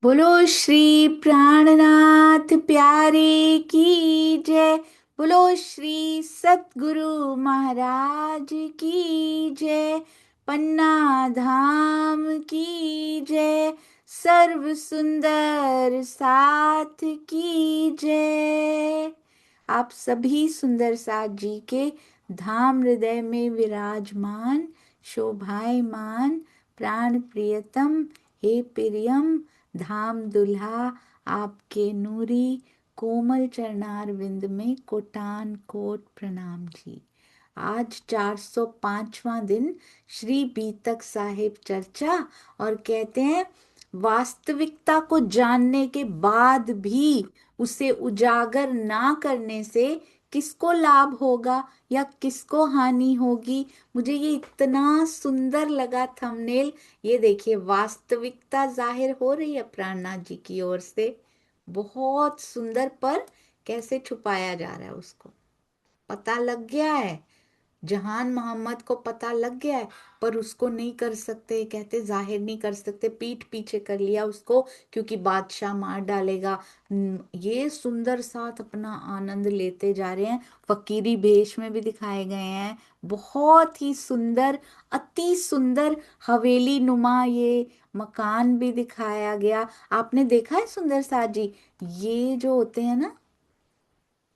बोलो श्री प्राणनाथ प्यारे की जय। बोलो श्री सतगुरु महाराज की जय। पन्ना धाम की जय। सर्व सुंदर साथ की जय। आप सभी सुंदर साथ जी के धाम हृदय में विराजमान शोभायमान प्राण प्रियतम हे प्रियम धाम दुल्हा आपके नूरी कोमल चरणार विंद में कोटान कोट प्रणाम जी। आज 405वां दिन श्री बीतक साहिब चर्चा। और कहते हैं वास्तविकता को जानने के बाद भी उसे उजागर ना करने से किसको लाभ होगा या किसको हानि होगी। मुझे ये इतना सुंदर लगा थंबनेल। ये देखिए वास्तविकता जाहिर हो रही है प्राणनाथ जी की ओर से। बहुत सुंदर, पर कैसे छुपाया जा रहा है उसको पता लग गया है। जहान मोहम्मद को पता लग गया है, पर उसको नहीं कर सकते, कहते जाहिर नहीं कर सकते, पीठ पीछे कर लिया उसको क्योंकि बादशाह मार डालेगा। ये सुंदर साथ अपना आनंद लेते जा रहे हैं। फकीरी भेष में भी दिखाए गए हैं। बहुत ही सुंदर, अति सुंदर हवेली नुमा ये मकान भी दिखाया गया। आपने देखा है सुंदर साथ जी, ये जो होते हैं ना,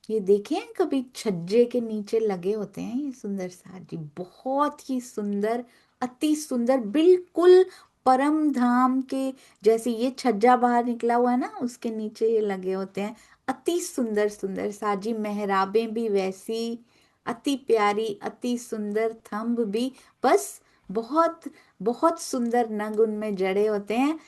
ये देखे हैं कभी, छज्जे के नीचे लगे होते हैं ये सुंदर साथ जी। बहुत ही सुंदर, अति सुंदर, बिल्कुल परम धाम के जैसे। ये छज्जा बाहर निकला हुआ है ना, उसके नीचे ये लगे होते हैं। अति सुंदर सुंदर साथ जी। मेहराबें भी वैसी अति प्यारी, अति सुंदर। थंब भी बस बहुत बहुत सुंदर नग उनमें जड़े होते हैं।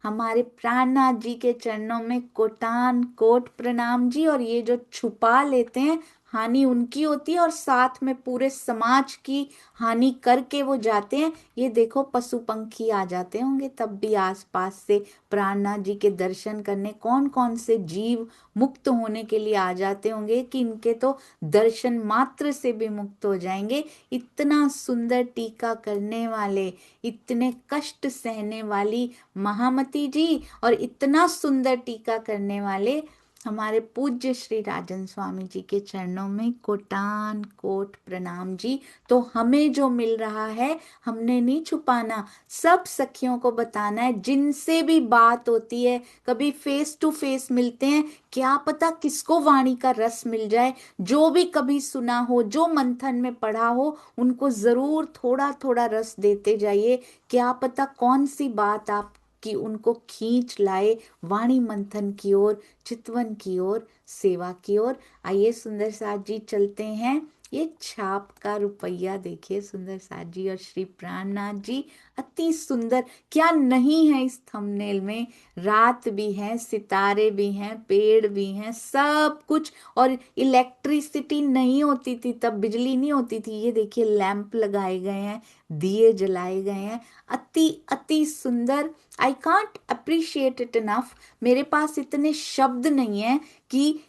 हमारे प्राणनाथ जी के चरणों में कोटान कोट प्रणाम जी। और ये जो छुपा लेते हैं, हानि उनकी होती है और साथ में पूरे समाज की हानि करके वो जाते हैं। ये देखो पशु पंखी आ जाते होंगे तब भी आसपास से प्राणनाथ जी के दर्शन करने। कौन कौन से जीव मुक्त होने के लिए आ जाते होंगे कि इनके तो दर्शन मात्र से भी मुक्त हो जाएंगे। इतना सुंदर टीका करने वाले, इतने कष्ट सहने वाली महामती जी और इतना सुंदर टीका करने वाले हमारे पूज्य श्री राजन स्वामी जी के चरणों में कोटान कोट प्रणाम जी। तो हमें जो मिल रहा है हमने नहीं छुपाना, सब सखियों को बताना है। जिनसे भी बात होती है, कभी फेस टू फेस मिलते हैं, क्या पता किसको वाणी का रस मिल जाए। जो भी कभी सुना हो, जो मंथन में पढ़ा हो, उनको जरूर थोड़ा थोड़ा रस देते जाइए। क्या पता कौन सी बात आप कि उनको खींच लाए वाणी मंथन की ओर, चितवन की ओर, सेवा की ओर। आइए सुंदर साथ जी चलते हैं। ये छाप का रुपया देखिए सुंदर साथ जी और श्री प्राणनाथ जी। अति सुंदर, क्या नहीं है इस थंबनेल में। रात भी है, सितारे भी हैं, पेड़ भी हैं, सब कुछ। और इलेक्ट्रिसिटी नहीं होती थी तब, बिजली नहीं होती थी। ये देखिए लैंप लगाए गए हैं, दिए जलाए गए हैं। अति अति सुंदर। I can't appreciate it enough. मेरे पास इतने शब्द नहीं है कि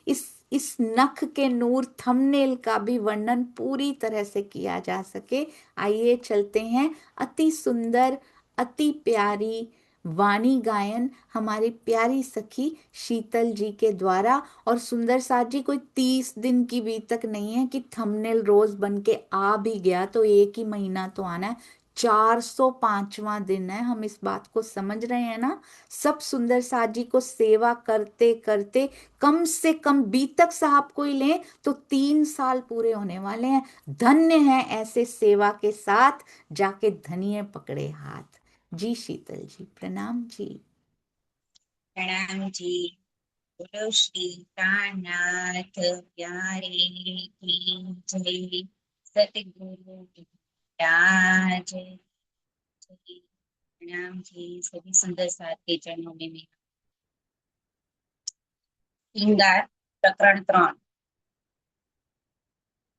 इस नख के नूर थंबनेल का भी वर्णन पूरी तरह से किया जा सके। आइए चलते हैं। अति सुंदर, अति प्यारी वाणी गायन हमारी प्यारी सखी शीतल जी के द्वारा। और सुंदर साथ जी कोई 30 दिन की भी तक नहीं है कि थंबनेल रोज बन के आ भी गया तो एक ही महीना तो आना है। 405वां दिन है, हम इस बात को समझ रहे हैं ना। सब सुंदर साथ जी को सेवा करते करते कम से कम बीतक साहब को ही लें तो 3 साल पूरे होने वाले हैं। धन्य है ऐसे सेवा के साथ जाके धनिये पकड़े हाथ। जी शीतल जी प्रणाम जी। प्रणाम जी। बोलो श्री कान्नाथ प्यारे की जय। सतगुरु राज जय। प्रणाम जी। सभी सुंदर साथ के चरणों में मैं श्रृंगार प्रकरण 3।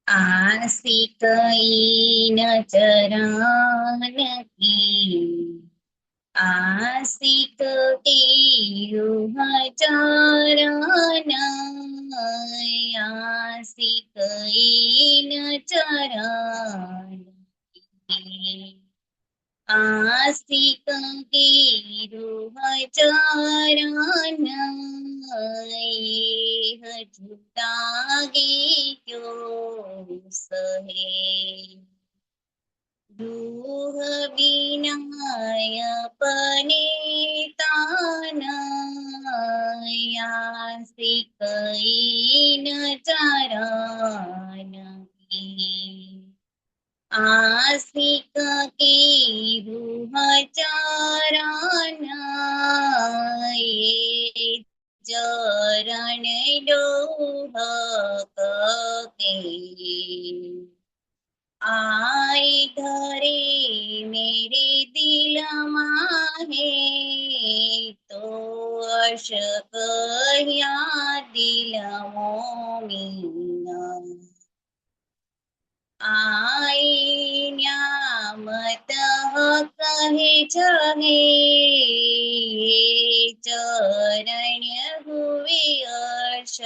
आसिक इन चरण की आसिक देव चरण आसिक इन चरण आस्तिक की रूह चरण ये जुटागे क्यों सहे। रूह विनाय पने तान आस्तिक न चरण की। आस्तिक की रूह चरण ये चरण डोहक के। आए धरे मेरे दिल माहे तो अर्श कहिया दिल मोमीना। आई न्यामत कहे छहे चरण हुए अर्श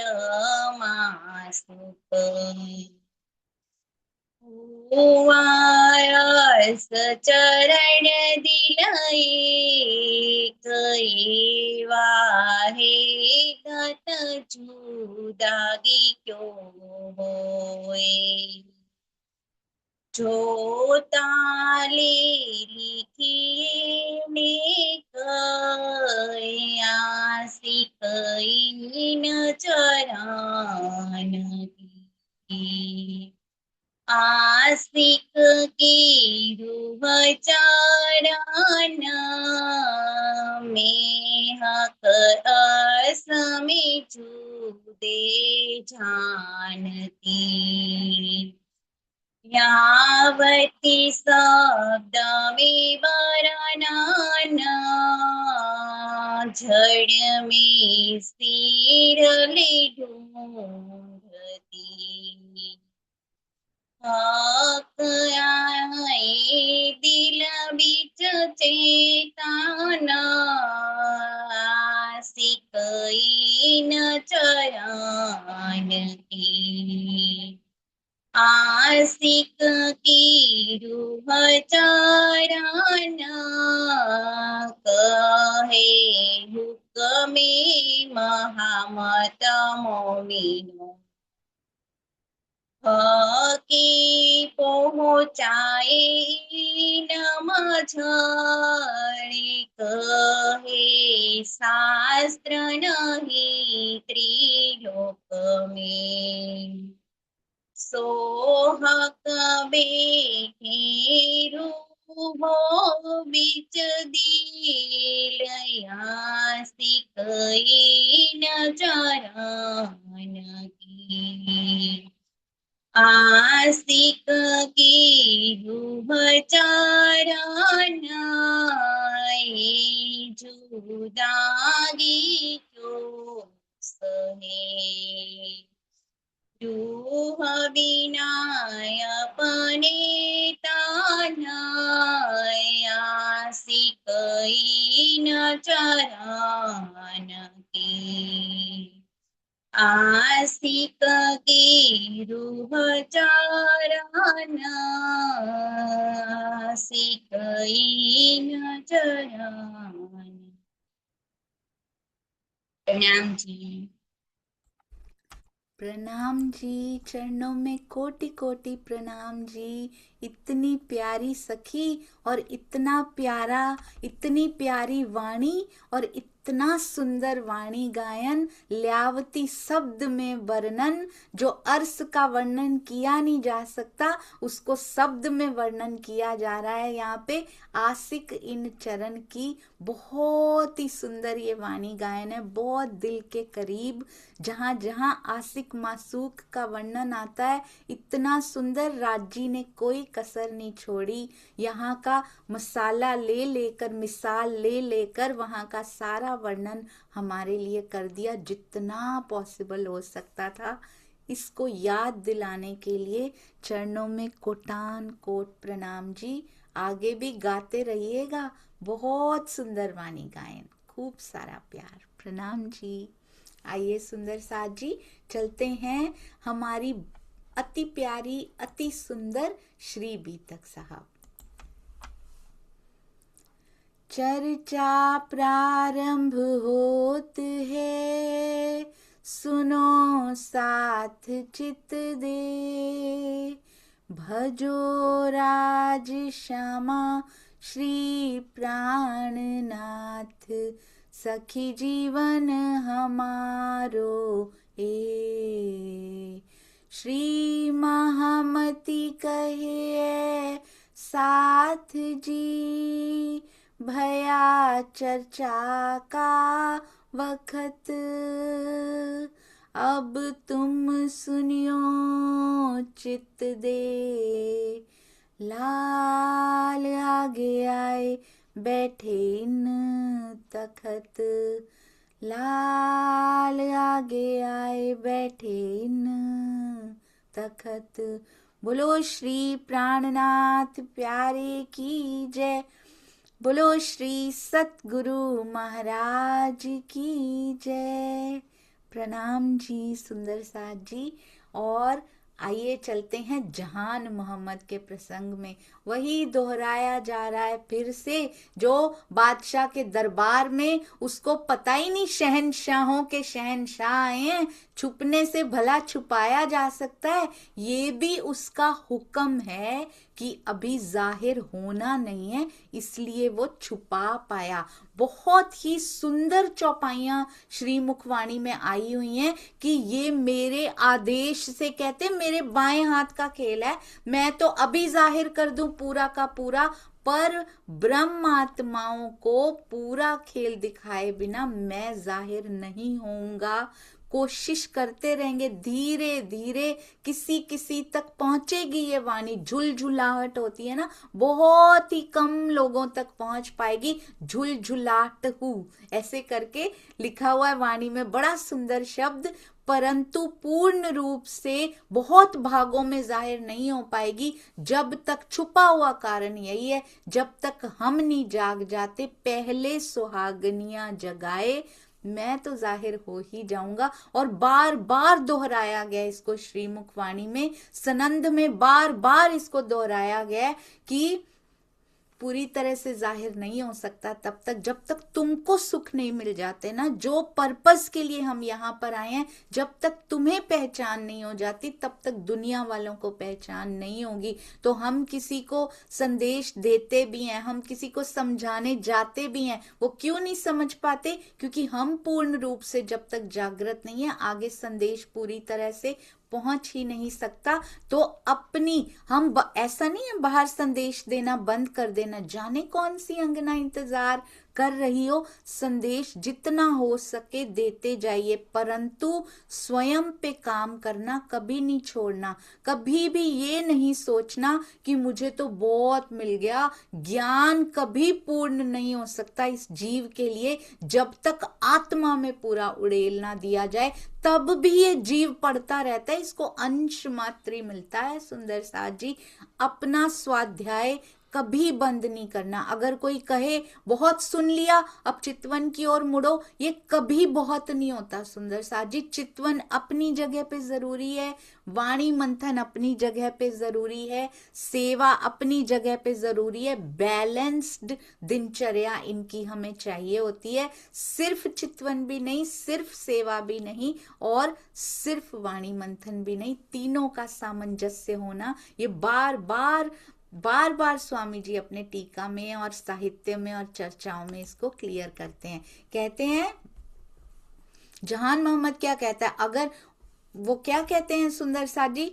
मासुक। वारस चरण दिलाई कई वाहे गत जुदागी क्यों होए। जो ताले लिखिए ने आस्तिक न चरण की। आस्तिक की रूह चरण में हक असमि दे जानती। यावती शब्द में वरनाना झड़ में स्थिर ले ढूंढती। हक आए दिल बिच चेतना आस्तिक न चरण की। आस्तिक की रूह चरण कहे हुक्मे महामत मोमिनो। की पहुँचाए नमझड़ी कहे शास्त्र नहीं त्रिलोक में। सोहक बेठे रूहो बिच दिल आस्तिक न चरण की। आस्तिक की रूह चरण ये जुदागी क्यों सहे। रूह विनाय अपने तान आस्तिक न चरण की। आस्तिक की रूह चरण आस्तिक न चरण। प्रणाम जी। प्रणाम जी, चरणों में कोटि कोटि प्रणाम जी। इतनी प्यारी सखी और इतना प्यारा, इतनी प्यारी वाणी और इतना सुंदर वाणी गायन, ल्यावती शब्द में वर्णन। जो अर्श का वर्णन किया नहीं जा सकता उसको शब्द में वर्णन किया जा रहा है यहाँ पे। आशिक इन चरण की बहुत ही सुंदर ये वाणी गायन है, बहुत दिल के करीब। जहाँ जहाँ आशिक मासूक का वर्णन आता है इतना सुंदर, राजी ने कोई कसर नहीं छोड़ी। यहाँ का मसाला ले लेकर, मिसाल ले लेकर वहाँ का सारा वर्णन हमारे लिए कर दिया जितना पॉसिबल हो सकता था। इसको याद दिलाने के लिए चरणों में कोटान कोट प्रणाम जी। आगे भी गाते रहिएगा, बहुत सुंदर वाणी गायन, खूब सारा प्यार। प्रणाम जी। आइए सुंदर साथ जी, चलते हैं हमारी अति प्यारी, अति सुंदर श्री बीतक साहब। चर्चा प्रारंभ होत है, सुनो साथ चित दे। भजो राज श्यामा श्री प्राणनाथ, सखी जीवन हमारो ए। श्री महामति कहे साथ जी, भया चर्चा का वखत। अब तुम सुनियो चित दे। लाल आगे आए बैठे इन तखत, लाल आगे आए बैठे इन तखत। बोलो श्री प्राणनाथ प्यारे की जय, बोलो श्री सतगुरु महाराज की जय। प्रणाम जी सुंदर साथ जी। और आइए चलते हैं जहान मोहम्मद के प्रसंग में। वही दोहराया जा रहा है फिर से, जो बादशाह के दरबार में उसको पता ही नहीं शहनशाहों के शहनशाह आए हैं, छुपने से भला छुपाया जा सकता है। ये भी उसका हुक्म है कि अभी जाहिर होना नहीं है, इसलिए वो छुपा पाया। बहुत ही सुंदर चौपाइयां श्री मुखवाणी में आई हुई हैं कि ये मेरे आदेश से, कहते मेरे बाएं हाथ का खेल है, मैं तो अभी जाहिर कर दूं पूरा का पूरा, पर ब्रह्मात्माओं को पूरा खेल दिखाए बिना मैं जाहिर नहीं होऊंगा। कोशिश करते रहेंगे, धीरे धीरे किसी किसी तक पहुंचेगी ये वाणी। झुलझुलाहट होती है ना, बहुत ही कम लोगों तक पहुंच पाएगी। झुलझुलाहट हूँ ऐसे करके लिखा हुआ है वाणी में, बड़ा सुंदर शब्द, परंतु पूर्ण रूप से बहुत भागों में जाहिर नहीं हो पाएगी जब तक। छुपा हुआ कारण यही है, जब तक हम नहीं जाग जाते, पहले सुहागनियां जगाए मैं तो जाहिर हो ही जाऊंगा। और बार बार दोहराया गया इसको श्री मुखवाणी में, सनंद में बार बार इसको दोहराया गया कि पूरी तरह से जाहिर नहीं हो सकता तब तक जब तक तुमको सुख नहीं मिल जाते ना। जो पर्पस के लिए हम यहाँ पर आए हैं, जब तक तुम्हें पहचान नहीं हो जाती तब तक दुनिया वालों को पहचान नहीं होगी। तो हम किसी को संदेश देते भी हैं, हम किसी को समझाने जाते भी हैं, वो क्यों नहीं समझ पाते? क्योंकि हम पूर्ण रूप से जब तक जागृत नहीं है, आगे संदेश पूरी तरह से पहुंच ही नहीं सकता। तो अपनी हम ऐसा नहीं है बाहर संदेश देना बंद कर देना, जाने कौन सी अंगना इंतजार कर रही हो, संदेश जितना हो सके देते जाइए, परंतु स्वयं पे काम करना कभी नहीं छोड़ना। कभी भी ये नहीं सोचना कि मुझे तो बहुत मिल गया। ज्ञान कभी पूर्ण नहीं हो सकता इस जीव के लिए जब तक आत्मा में पूरा उड़ेल ना दिया जाए, तब भी ये जीव पढ़ता रहता है, इसको अंश मात्र ही मिलता है। सुंदर साथ जी, अपना स्वाध्याय कभी बंद नहीं करना। अगर कोई कहे बहुत सुन लिया अब चितवन की ओर मुड़ो, ये कभी बहुत नहीं होता। सुंदर साथ जी, चितवन अपनी जगह पे जरूरी है, वाणी मंथन अपनी जगह पे जरूरी है, सेवा अपनी जगह पे जरूरी है, बैलेंस्ड दिनचर्या इनकी हमें चाहिए होती है। सिर्फ चितवन भी नहीं, सिर्फ सेवा भी नहीं, और सिर्फ वाणी मंथन भी नहीं, तीनों का सामंजस्य होना, ये बार बार स्वामी जी अपने टीका में और साहित्य में और चर्चाओं में इसको क्लियर करते हैं। कहते हैं जहान मोहम्मद क्या कहता है, अगर वो क्या कहते हैं सुंदर साथ जी,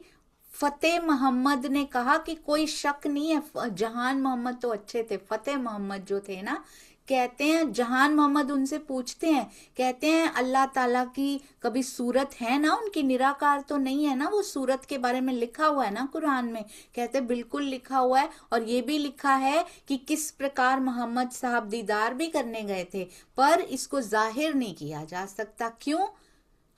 फतेह मोहम्मद ने कहा कि कोई शक नहीं है, जहान मोहम्मद तो अच्छे थे, फतेह मोहम्मद जो थे ना, कहते हैं जहान मोहम्मद उनसे पूछते हैं, कहते हैं अल्लाह ताला की कभी सूरत है ना, उनकी निराकार तो नहीं है ना, वो सूरत के बारे में लिखा हुआ है ना कुरान में? कहते बिल्कुल लिखा हुआ है, और ये भी लिखा है कि किस प्रकार मोहम्मद साहब दीदार भी करने गए थे, पर इसको जाहिर नहीं किया जा सकता। क्यों?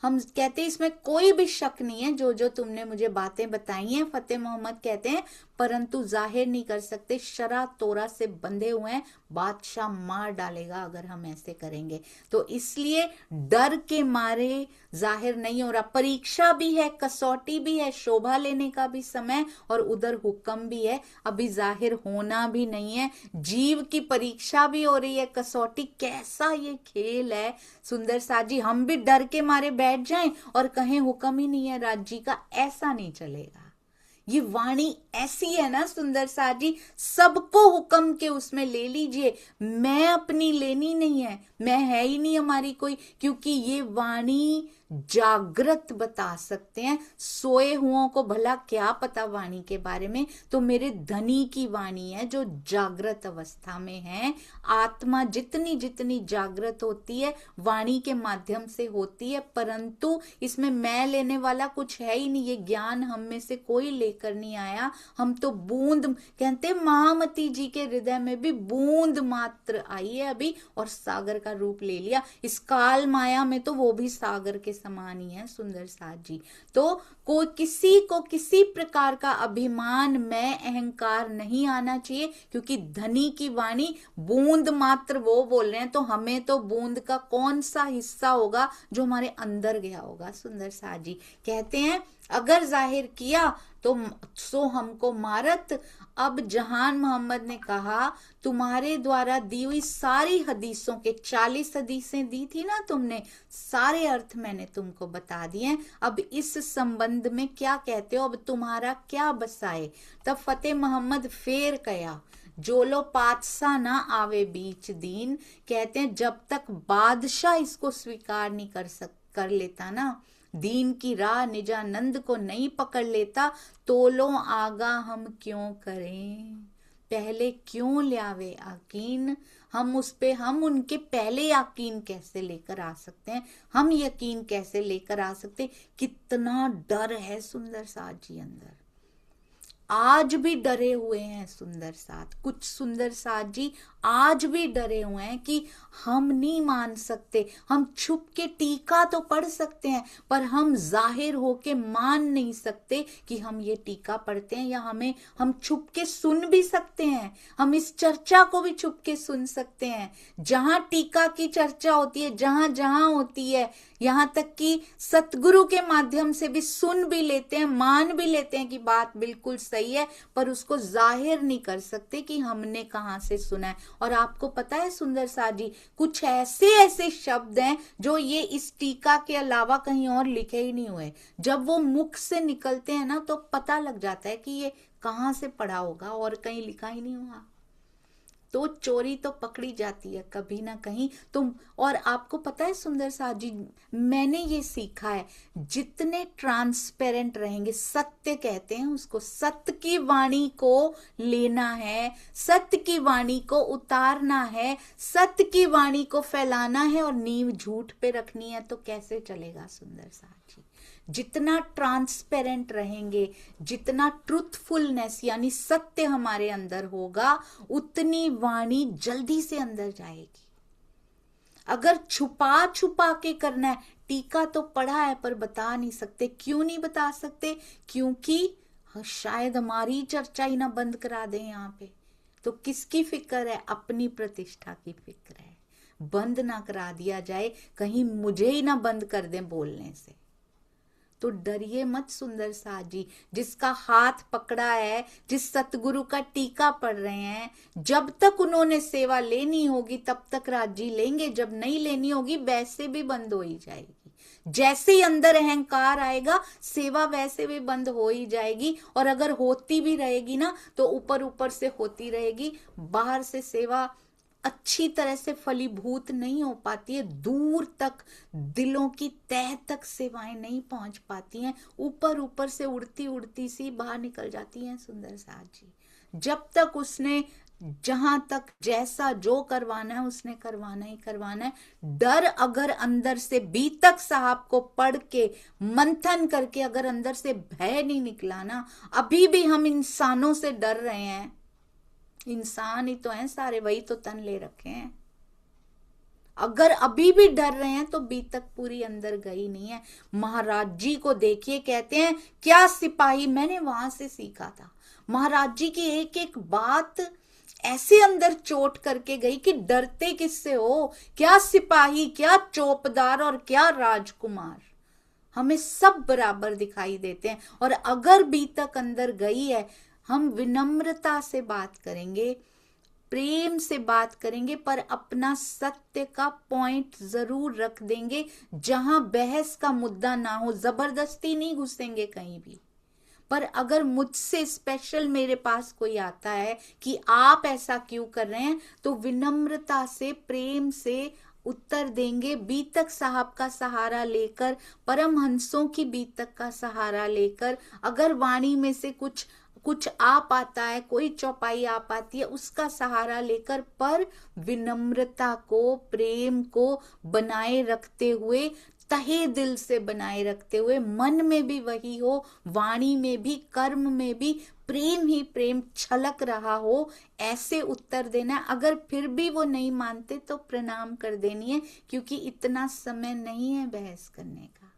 हम कहते हैं इसमें कोई भी शक नहीं है, जो जो तुमने मुझे बातें बताई हैं, फतेह मोहम्मद कहते हैं, परंतु जाहिर नहीं कर सकते, शरा तोरा से बंधे हुए हैं, बादशाह मार डालेगा अगर हम ऐसे करेंगे। तो इसलिए डर के मारे जाहिर नहीं हो रहा। परीक्षा भी है, कसौटी भी है, शोभा लेने का भी समय और उधर हुक्म भी है, अभी जाहिर होना भी नहीं है। जीव की परीक्षा भी हो रही है, कसौटी। कैसा ये खेल है सुंदर साथ जी, हम भी डर के मारे बैठ जाएं और कहें हुक्म ही नहीं है राज्य का, ऐसा नहीं चलेगा। ये वाणी ऐसी है ना सुंदर साथ जी, सबको हुक्म के उसमें ले लीजिए, मैं अपनी लेनी नहीं है, मैं है ही नहीं हमारी कोई, क्योंकि ये वाणी जागृत बता सकते हैं, सोए हुओं को भला क्या पता वाणी के बारे में। तो मेरे धनी की वाणी है जो जागृत अवस्था में है। आत्मा जितनी जितनी जागृत होती है वाणी के माध्यम से होती है, परंतु इसमें मैं लेने वाला कुछ है ही नहीं, ये ज्ञान हम में से कोई लेकर नहीं आया। हम तो बूंद, कहते महामती जी के हृदय में भी बूंद मात्र आई है अभी, और सागर का रूप ले लिया। इस काल माया में तो वो भी सागर के समान ही है सुंदर साथ जी। तो किसी को किसी प्रकार का अभिमान, मैं, अहंकार नहीं आना चाहिए, क्योंकि धनी की वाणी बूंद मात्र वो बोल रहे हैं, तो हमें तो बूंद का कौन सा हिस्सा होगा जो हमारे अंदर गया होगा। सुंदर साथ जी कहते हैं अगर जाहिर किया तो सो हमको मारत। अब जहान मोहम्मद ने कहा तुम्हारे द्वारा दी हुई सारी हदीसों के 40 हदीसें दी थी ना तुमने, सारे अर्थ मैंने तुमको बता दिए, अब इस संबंध में क्या कहते हो, अब तुम्हारा क्या बसाए। तब फतेह मोहम्मद फेर कया जो लो पातशाह ना आवे बीच दीन, कहते हैं जब तक बादशाह इसको स्वीकार नहीं कर लेता ना, दीन की राह निजानंद को नहीं पकड़ लेता, तो लो आगा हम क्यों करें, पहले क्यों ल्यावे यकीन, हम उस पे, हम उनके पहले यकीन कैसे लेकर आ सकते हैं, हम यकीन कैसे लेकर आ सकते। कितना डर है सुंदर साथ जी अंदर, आज भी डरे हुए हैं सुंदर साथ, कुछ सुंदर साथ जी आज भी डरे हुए हैं कि हम नहीं मान सकते। हम छुप के टीका तो पढ़ सकते हैं, पर हम जाहिर होके मान नहीं सकते कि हम ये टीका पढ़ते हैं, या हम छुप के सुन भी सकते हैं, हम इस चर्चा को भी छुप के सुन सकते हैं। जहां टीका की चर्चा होती है, जहां जहां होती है, यहाँ तक कि सतगुरु के माध्यम से भी सुन भी लेते हैं, मान भी लेते हैं कि बात बिल्कुल सही है, पर उसको जाहिर नहीं कर सकते कि हमने कहां से सुना है। और आपको पता है सुंदर साथ जी, कुछ ऐसे ऐसे शब्द हैं जो ये इस टीका के अलावा कहीं और लिखे ही नहीं हुए, जब वो मुख से निकलते हैं ना तो पता लग जाता है कि ये कहां से पढ़ा होगा और कहीं लिखा ही नहीं हुआ। तो चोरी तो पकड़ी जाती है कभी ना कहीं तुम। और आपको पता है सुंदर साथ जी, मैंने ये सीखा है, जितने ट्रांसपेरेंट रहेंगे, सत्य कहते हैं उसको, सत्य की वाणी को लेना है, सत्य की वाणी को उतारना है, सत्य की वाणी को फैलाना है, और नींव झूठ पे रखनी है, तो कैसे चलेगा सुंदर साथ जी। जितना ट्रांसपेरेंट रहेंगे, जितना ट्रूथफुलनेस यानी सत्य हमारे अंदर होगा, उतनी वाणी जल्दी से अंदर जाएगी। अगर छुपा छुपा के करना है, टीका तो पढ़ा है पर बता नहीं सकते, क्यों नहीं बता सकते, क्योंकि शायद हमारी चर्चा ही ना बंद करा दें यहाँ पे। तो किसकी फिक्र है, अपनी प्रतिष्ठा की फिक्र है, बंद ना करा दिया जाए, कहीं मुझे ही ना बंद कर दें बोलने से। तो डरिए मत सुंदर साथ जी, जिसका हाथ पकड़ा है, जिस सतगुरु का टीका पढ़ रहे हैं, जब तक उन्होंने सेवा लेनी होगी तब तक राज्य लेंगे, जब नहीं लेनी होगी वैसे भी बंद हो ही जाएगी। जैसे ही अंदर अहंकार आएगा सेवा वैसे भी बंद हो ही जाएगी, और अगर होती भी रहेगी ना तो ऊपर ऊपर से होती रहेगी, बाहर से सेवा अच्छी तरह से फलीभूत नहीं हो पाती है, दूर तक दिलों की तह तक सेवाएं नहीं पहुंच पाती हैं, ऊपर ऊपर से उड़ती उड़ती सी बाहर निकल जाती हैं सुंदर साथ जी। जब तक उसने जहां तक जैसा जो करवाना है उसने करवाना ही करवाना है। डर अगर अंदर से बीतक साहब को पढ़ के मंथन करके अगर अंदर से भय नहीं निकला ना, अभी भी हम इंसानों से डर रहे हैं, इंसान ही तो हैं सारे, वही तो तन ले रखे हैं। अगर अभी भी डर रहे हैं तो बीतक पूरी अंदर गई नहीं है। महाराज जी को देखिए, कहते हैं क्या सिपाही, मैंने वहां से सीखा था, महाराज जी की एक एक बात ऐसे अंदर चोट करके गई कि डरते किससे हो, क्या सिपाही, क्या चौकीदार और क्या राजकुमार, हमें सब बराबर दिखाई देते हैं। और अगर बीतक अंदर गई है, हम विनम्रता से बात करेंगे, प्रेम से बात करेंगे, पर अपना सत्य का पॉइंट जरूर रख देंगे, जहां बहस का मुद्दा ना हो। जबरदस्ती नहीं घुसेंगे कहीं भी। पर अगर मुझसे स्पेशल मेरे पास कोई आता है कि आप ऐसा क्यों कर रहे हैं, तो विनम्रता से, प्रेम से उत्तर देंगे, बीतक साहब का सहारा लेकर, परमहंसों की बीतक का सहारा लेकर। अगर वाणी में से कुछ कुछ आ पाता है, कोई चौपाई आ पाती है, उसका सहारा लेकर, पर विनम्रता को, प्रेम को बनाए रखते हुए, तहे दिल से बनाए रखते हुए, मन में भी वही हो, वाणी में भी, कर्म में भी प्रेम ही प्रेम छलक रहा हो, ऐसे उत्तर देना है। अगर फिर भी वो नहीं मानते तो प्रणाम कर देनी है, क्योंकि इतना समय नहीं है बहस करने का।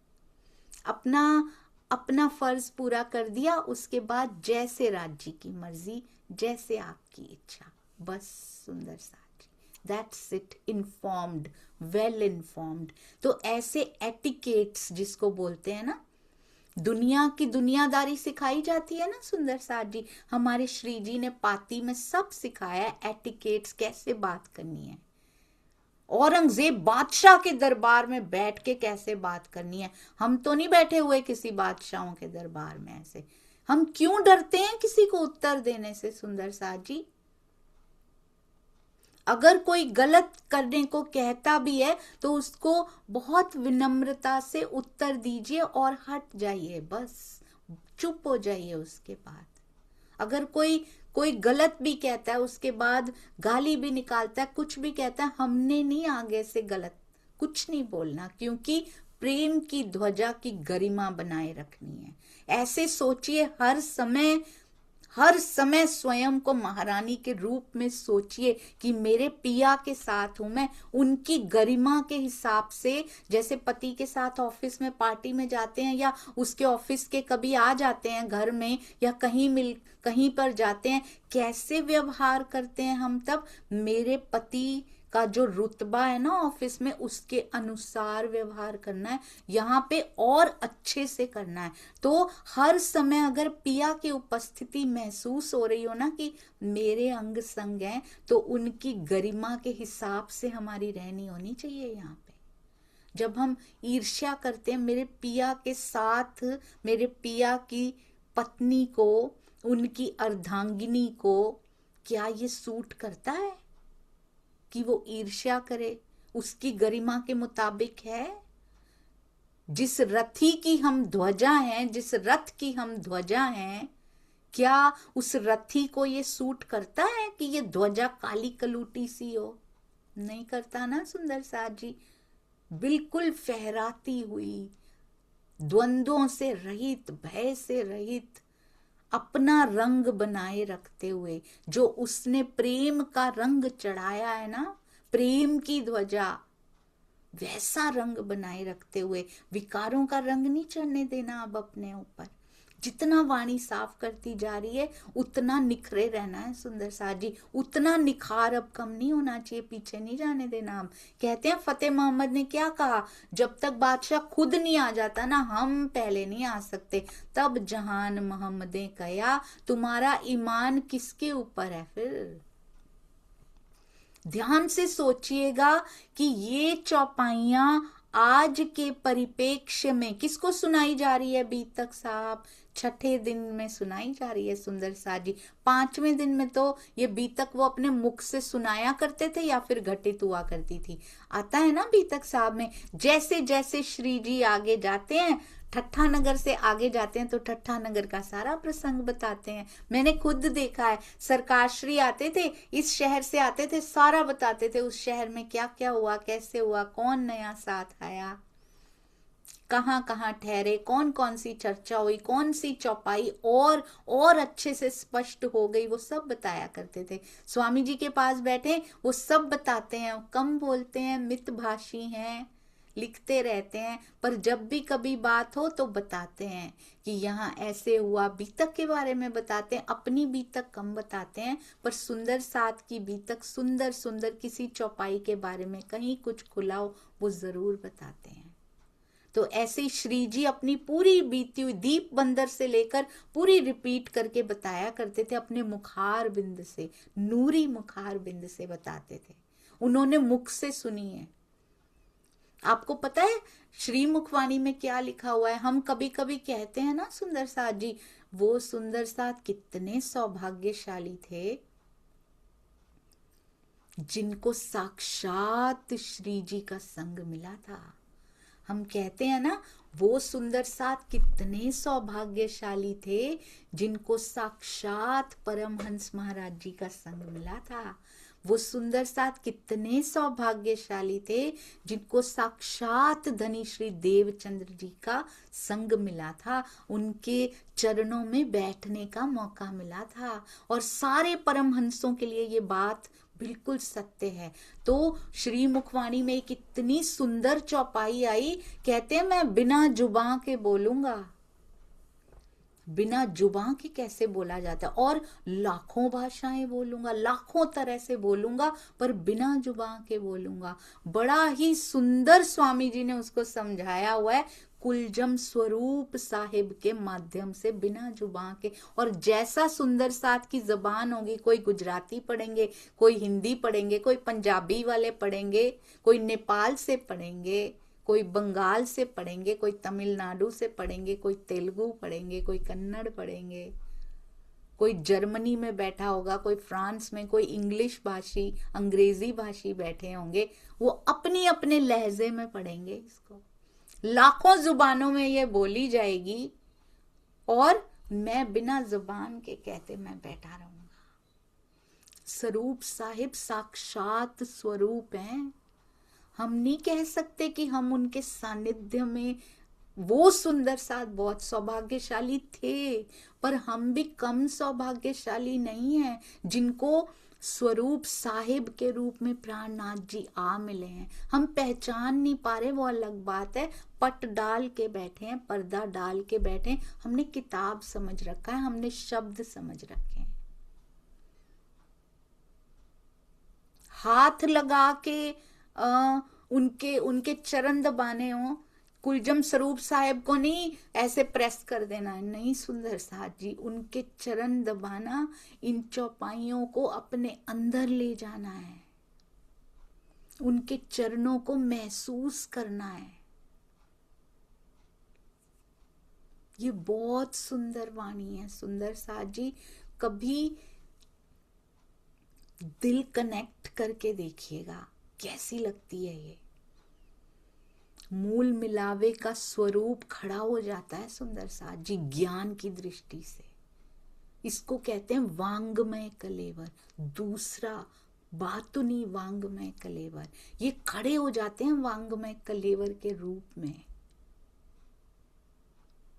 अपना अपना फर्ज पूरा कर दिया, उसके बाद जैसे राज्य की मर्जी, जैसे आपकी इच्छा, बस सुंदर सा जी, that's it, informed, well informed. तो ऐसे एटिकेट्स जिसको बोलते हैं ना, दुनिया की दुनियादारी सिखाई जाती है ना सुंदर साथ जी, हमारे श्री जी ने पाती में सब सिखाया, एटिकेट्स कैसे बात करनी है, औरंगजेब बादशाह के दरबार में बैठ के कैसे बात करनी है। हम तो नहीं बैठे हुए किसी बादशाहों के दरबार में ऐसे। हम क्यों डरते हैं किसी को उत्तर देने से सुंदर साथ जी? अगर कोई गलत करने को कहता भी है तो उसको बहुत विनम्रता से उत्तर दीजिए और हट जाइए, बस चुप हो जाइए। उसके बाद अगर कोई कोई गलत भी कहता है, उसके बाद गाली भी निकालता है, कुछ भी कहता है, हमने नहीं आगे से गलत कुछ नहीं बोलना, क्योंकि प्रेम की ध्वजा की गरिमा बनाए रखनी है। ऐसे सोचिए, हर समय स्वयं को महारानी के रूप में सोचिए कि मेरे पिया के साथ हूं मैं, उनकी गरिमा के हिसाब से। जैसे पति के साथ ऑफिस में पार्टी में जाते हैं, या उसके ऑफिस के कभी आ जाते हैं घर में, या कहीं पर जाते हैं, कैसे व्यवहार करते हैं हम तब? मेरे पति का जो रुतबा है ना ऑफिस में, उसके अनुसार व्यवहार करना है, यहाँ पे और अच्छे से करना है। तो हर समय अगर पिया की उपस्थिति महसूस हो रही हो ना कि मेरे अंग संग हैं, तो उनकी गरिमा के हिसाब से हमारी रहनी होनी चाहिए यहाँ पे। जब हम ईर्ष्या करते हैं मेरे पिया के साथ, मेरे पिया की पत्नी को, उनकी अर्धांगिनी को, क्या ये सूट करता है कि वो ईर्ष्या करे? उसकी गरिमा के मुताबिक है? जिस रथी की हम ध्वजा हैं, जिस रथ की हम ध्वजा हैं, क्या उस रथी को ये सूट करता है कि ये ध्वजा काली कलूटी सी हो? नहीं करता ना सुंदर साथ जी। बिल्कुल फहराती हुई, द्वंद्वों से रहित, भय से रहित, अपना रंग बनाए रखते हुए, जो उसने प्रेम का रंग चढ़ाया है ना, प्रेम की ध्वजा, वैसा रंग बनाए रखते हुए, विकारों का रंग नहीं चढ़ने देना अब अपने ऊपर। जितना वाणी साफ करती जा रही है उतना निखरे रहना है सुंदर साथ जी, उतना निखार अब कम नहीं होना चाहिए, पीछे नहीं जाने देना। हम कहते हैं फतेह मोहम्मद ने क्या कहा, जब तक बादशाह खुद नहीं आ जाता ना, हम पहले नहीं आ सकते। तब जहान मोहम्मदे कहा, तुम्हारा ईमान किसके ऊपर है? फिर ध्यान से सोचिएगा कि ये चौपाइयां आज के परिप्रेक्ष्य में किसको सुनाई जा रही है? बीतक साहब छठे दिन में सुनाई जा रही है सुंदर साथ जी। पांचवें दिन में तो ये बीतक वो अपने मुख से सुनाया करते थे या फिर घटित हुआ करती थी। आता है ना बीतक साहब में, जैसे जैसे श्री जी आगे जाते हैं, ठट्ठा नगर से आगे जाते हैं, तो ठट्ठा नगर का सारा प्रसंग बताते हैं। मैंने खुद देखा है, सरकार श्री आते थे, इस शहर से आते थे, सारा बताते थे उस शहर में क्या क्या हुआ, कैसे हुआ, कौन नया साथ आया, कहाँ कहाँ ठहरे, कौन कौन सी चर्चा हुई, कौन सी चौपाई और अच्छे से स्पष्ट हो गई, वो सब बताया करते थे। स्वामी जी के पास बैठे वो सब बताते हैं, कम बोलते हैं, मितभाषी हैं, लिखते रहते हैं, पर जब भी कभी बात हो तो बताते हैं कि यहाँ ऐसे हुआ। बीतक के बारे में बताते हैं, अपनी बीतक कम बताते हैं, पर सुंदर साथ की बीतक, सुंदर सुंदर किसी चौपाई के बारे में कहीं कुछ खुला हो वो जरूर बताते हैं। तो ऐसे ही श्री जी अपनी पूरी बीती हुई दीप बंदर से लेकर पूरी रिपीट करके बताया करते थे, अपने मुखार बिंद से, नूरी मुखार बिंद से बताते थे। उन्होंने मुख से सुनी है। आपको पता है श्री मुखवाणी में क्या लिखा हुआ है? हम कभी कभी कहते हैं ना सुंदर साथ जी, वो सुंदर साथ कितने सौभाग्यशाली थे जिनको साक्षात श्री जी का संग मिला था। हम कहते हैं ना, वो सुंदर साथ कितने सौभाग्यशाली थे जिनको साक्षात परमहंस महाराज जी का संग मिला था। वो सुंदर साथ कितने सौभाग्यशाली थे जिनको साक्षात धनी श्री देवचंद्र जी का संग मिला था, उनके चरणों में बैठने का मौका मिला था। और सारे परमहंसों के लिए ये बात बिल्कुल सत्य है। तो श्री मुखवाणी में एक इतनी सुंदर चौपाई आई, कहते हैं मैं बिना जुबां के बोलूंगा। बिना जुबां के कैसे बोला जाता है? और लाखों भाषाएं बोलूंगा, लाखों तरह से बोलूंगा, पर बिना जुबां के बोलूंगा। बड़ा ही सुंदर स्वामी जी ने उसको समझाया हुआ है, कुलजम स्वरूप साहिब के माध्यम से, बिना जुबां के। और जैसा सुंदर साथ की जबान होगी, कोई गुजराती पढ़ेंगे, कोई हिंदी पढ़ेंगे, कोई पंजाबी वाले पढ़ेंगे, कोई नेपाल से पढ़ेंगे, कोई बंगाल से पढ़ेंगे, कोई तमिलनाडु से पढ़ेंगे, कोई तेलुगु पढ़ेंगे, कोई कन्नड़ पढ़ेंगे, कोई जर्मनी में बैठा होगा, कोई फ्रांस में, कोई इंग्लिश भाषी, अंग्रेजी भाषी बैठे होंगे, वो अपनी अपने लहजे में पढ़ेंगे इसको। लाखों जुबानों में ये बोली जाएगी और मैं बिना जुबान के कहते मैं बैठा रहूंगा। स्वरूप साहिब साक्षात स्वरूप हैं। हम नहीं कह सकते कि हम उनके सानिध्य में, वो सुंदर साथ बहुत सौभाग्यशाली थे, पर हम भी कम सौभाग्यशाली नहीं हैं जिनको स्वरूप साहिब के रूप में प्राणनाथ जी आ मिले हैं। हम पहचान नहीं पा रहे, वो अलग बात है। पट डाल के बैठे हैं, पर्दा डाल के बैठे हैं, हमने किताब समझ रखा है, हमने शब्द समझ रखे हैं। हाथ लगा के उनके उनके चरण दबाने हो, कुलजम स्वरूप साहिब को नहीं ऐसे प्रेस कर देना है, नहीं सुंदर साथ जी, उनके चरण दबाना, इन चौपाइयों को अपने अंदर ले जाना है, उनके चरणों को महसूस करना है। ये बहुत सुंदर वाणी है सुंदर साथ जी। कभी दिल कनेक्ट करके देखिएगा कैसी लगती है ये। मूल मिलावे का स्वरूप खड़ा हो जाता है सुंदर साथ जी ज्ञान की दृष्टि से। इसको कहते हैं वांगमय कलेवर, दूसरा बातुनी वांगमय कलेवर। ये खड़े हो जाते हैं वांगमय कलेवर के रूप में,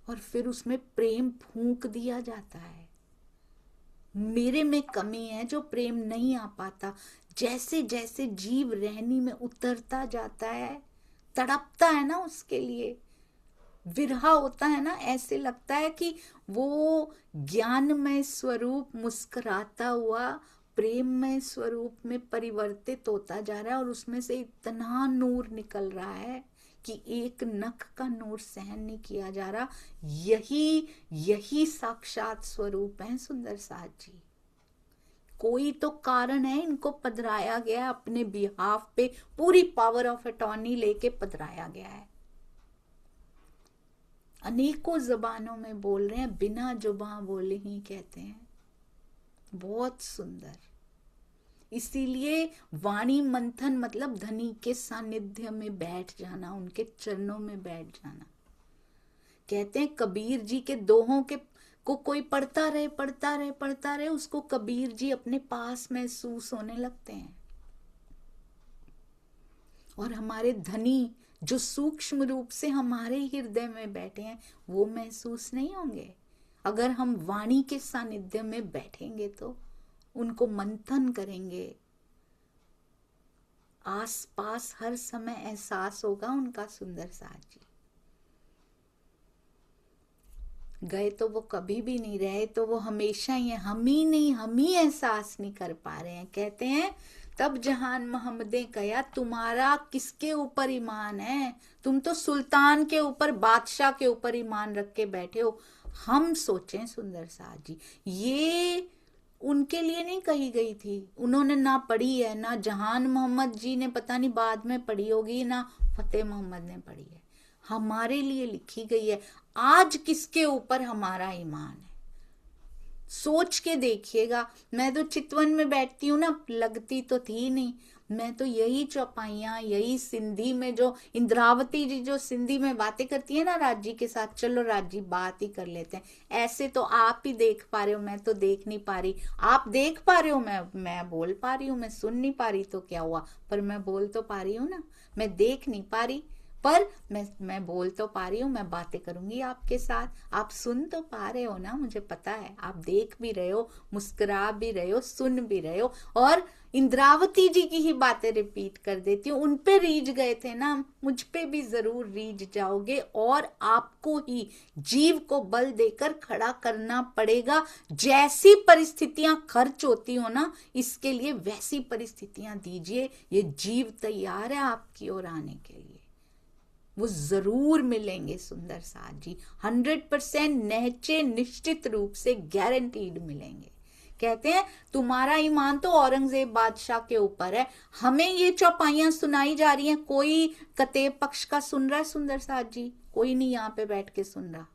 और फिर उसमें प्रेम फूंक दिया जाता है। मेरे में कमी है जो प्रेम नहीं आ पाता। जैसे जैसे जीव रहनी में उतरता जाता है, तड़पता है ना उसके लिए, विरहा होता है ना, ऐसे लगता है कि वो ज्ञानमय स्वरूप मुस्कुराता हुआ प्रेममय स्वरूप में परिवर्तित होता जा रहा है, और उसमें से इतना नूर निकल रहा है कि एक नख का नूर सहन नहीं किया जा रहा। यही साक्षात स्वरूप है सुंदर साथ जी। कोई तो कारण है, इनको पधराया गया अपने बिहाफ पे, पूरी पावर ऑफ अटॉर्नी लेके पधराया गया है। अनेकों जबानों में बोल रहे हैं, बिना जुबां बोले ही कहते हैं। बहुत सुंदर। इसीलिए वाणी मंथन मतलब धनी के सानिध्य में बैठ जाना, उनके चरणों में बैठ जाना। कहते हैं कबीर जी के दोहों के को कोई पढ़ता रहे, उसको कबीर जी अपने पास महसूस होने लगते हैं। और हमारे धनी जो सूक्ष्म रूप से हमारे हृदय में बैठे हैं, वो महसूस नहीं होंगे अगर हम वाणी के सानिध्य में बैठेंगे तो, उनको मंथन करेंगे, आस पास हर समय एहसास होगा उनका सुंदर साथ जी। गए तो वो कभी भी नहीं रहे, तो वो हमेशा ही है, हम ही नहीं, हम ही एहसास नहीं कर पा रहे हैं। कहते हैं तब जहान मोहम्मदे कया, तुम्हारा किसके ऊपर ईमान है? तुम तो सुल्तान के ऊपर, बादशाह के ऊपर ईमान रख के बैठे हो। हम सोचें सुंदर साथ जी, ये उनके लिए नहीं कही गई थी, उन्होंने ना पढ़ी है, ना जहान मोहम्मद जी ने पता नहीं बाद में पढ़ी होगी, ना फतेह मोहम्मद ने पढ़ी है, हमारे लिए लिखी गई है। आज किसके ऊपर हमारा ईमान है, सोच के देखिएगा। मैं तो चितवन में बैठती हूँ ना, लगती तो थी नहीं, मैं तो यही चौपाइयाँ, यही सिंधी में जो इंद्रावती जी जो सिंधी में बातें करती है ना राज जी के साथ, चलो राज जी बात ही कर लेते हैं। ऐसे तो आप ही देख पा रहे हो, मैं तो देख नहीं पा रही। आप देख पा रहे हो, मैं बोल पा रही हूँ, मैं सुन नहीं पा रही तो क्या हुआ, पर मैं बोल तो पा रही हूँ ना। मैं देख नहीं पा रही पर मैं बोल तो पा रही हूँ, मैं बातें करूंगी आपके साथ। आप सुन तो पा रहे हो ना, मुझे पता है आप देख भी रहे हो, मुस्कुरा भी रहे हो, सुन भी रहे हो। और इंद्रावती जी की ही बातें रिपीट कर देती हूँ, उन पे रीझ गए थे ना, मुझ पे भी जरूर रीझ जाओगे। और आपको ही जीव को बल देकर खड़ा करना पड़ेगा। जैसी परिस्थितियां खर्च होती हो ना, इसके लिए वैसी परिस्थितियां दीजिए। ये जीव तैयार है आपकी ओर आने के लिए, वो जरूर मिलेंगे सुंदर साथ जी। 100% नहचे निश्चित रूप से गारंटीड मिलेंगे। कहते हैं तुम्हारा ईमान तो औरंगजेब बादशाह के ऊपर है। हमें ये चौपाइयां सुनाई जा रही हैं, कोई कतेब पक्ष का सुन रहा है सुंदर साथ जी? कोई नहीं यहाँ पे बैठ के सुन रहा।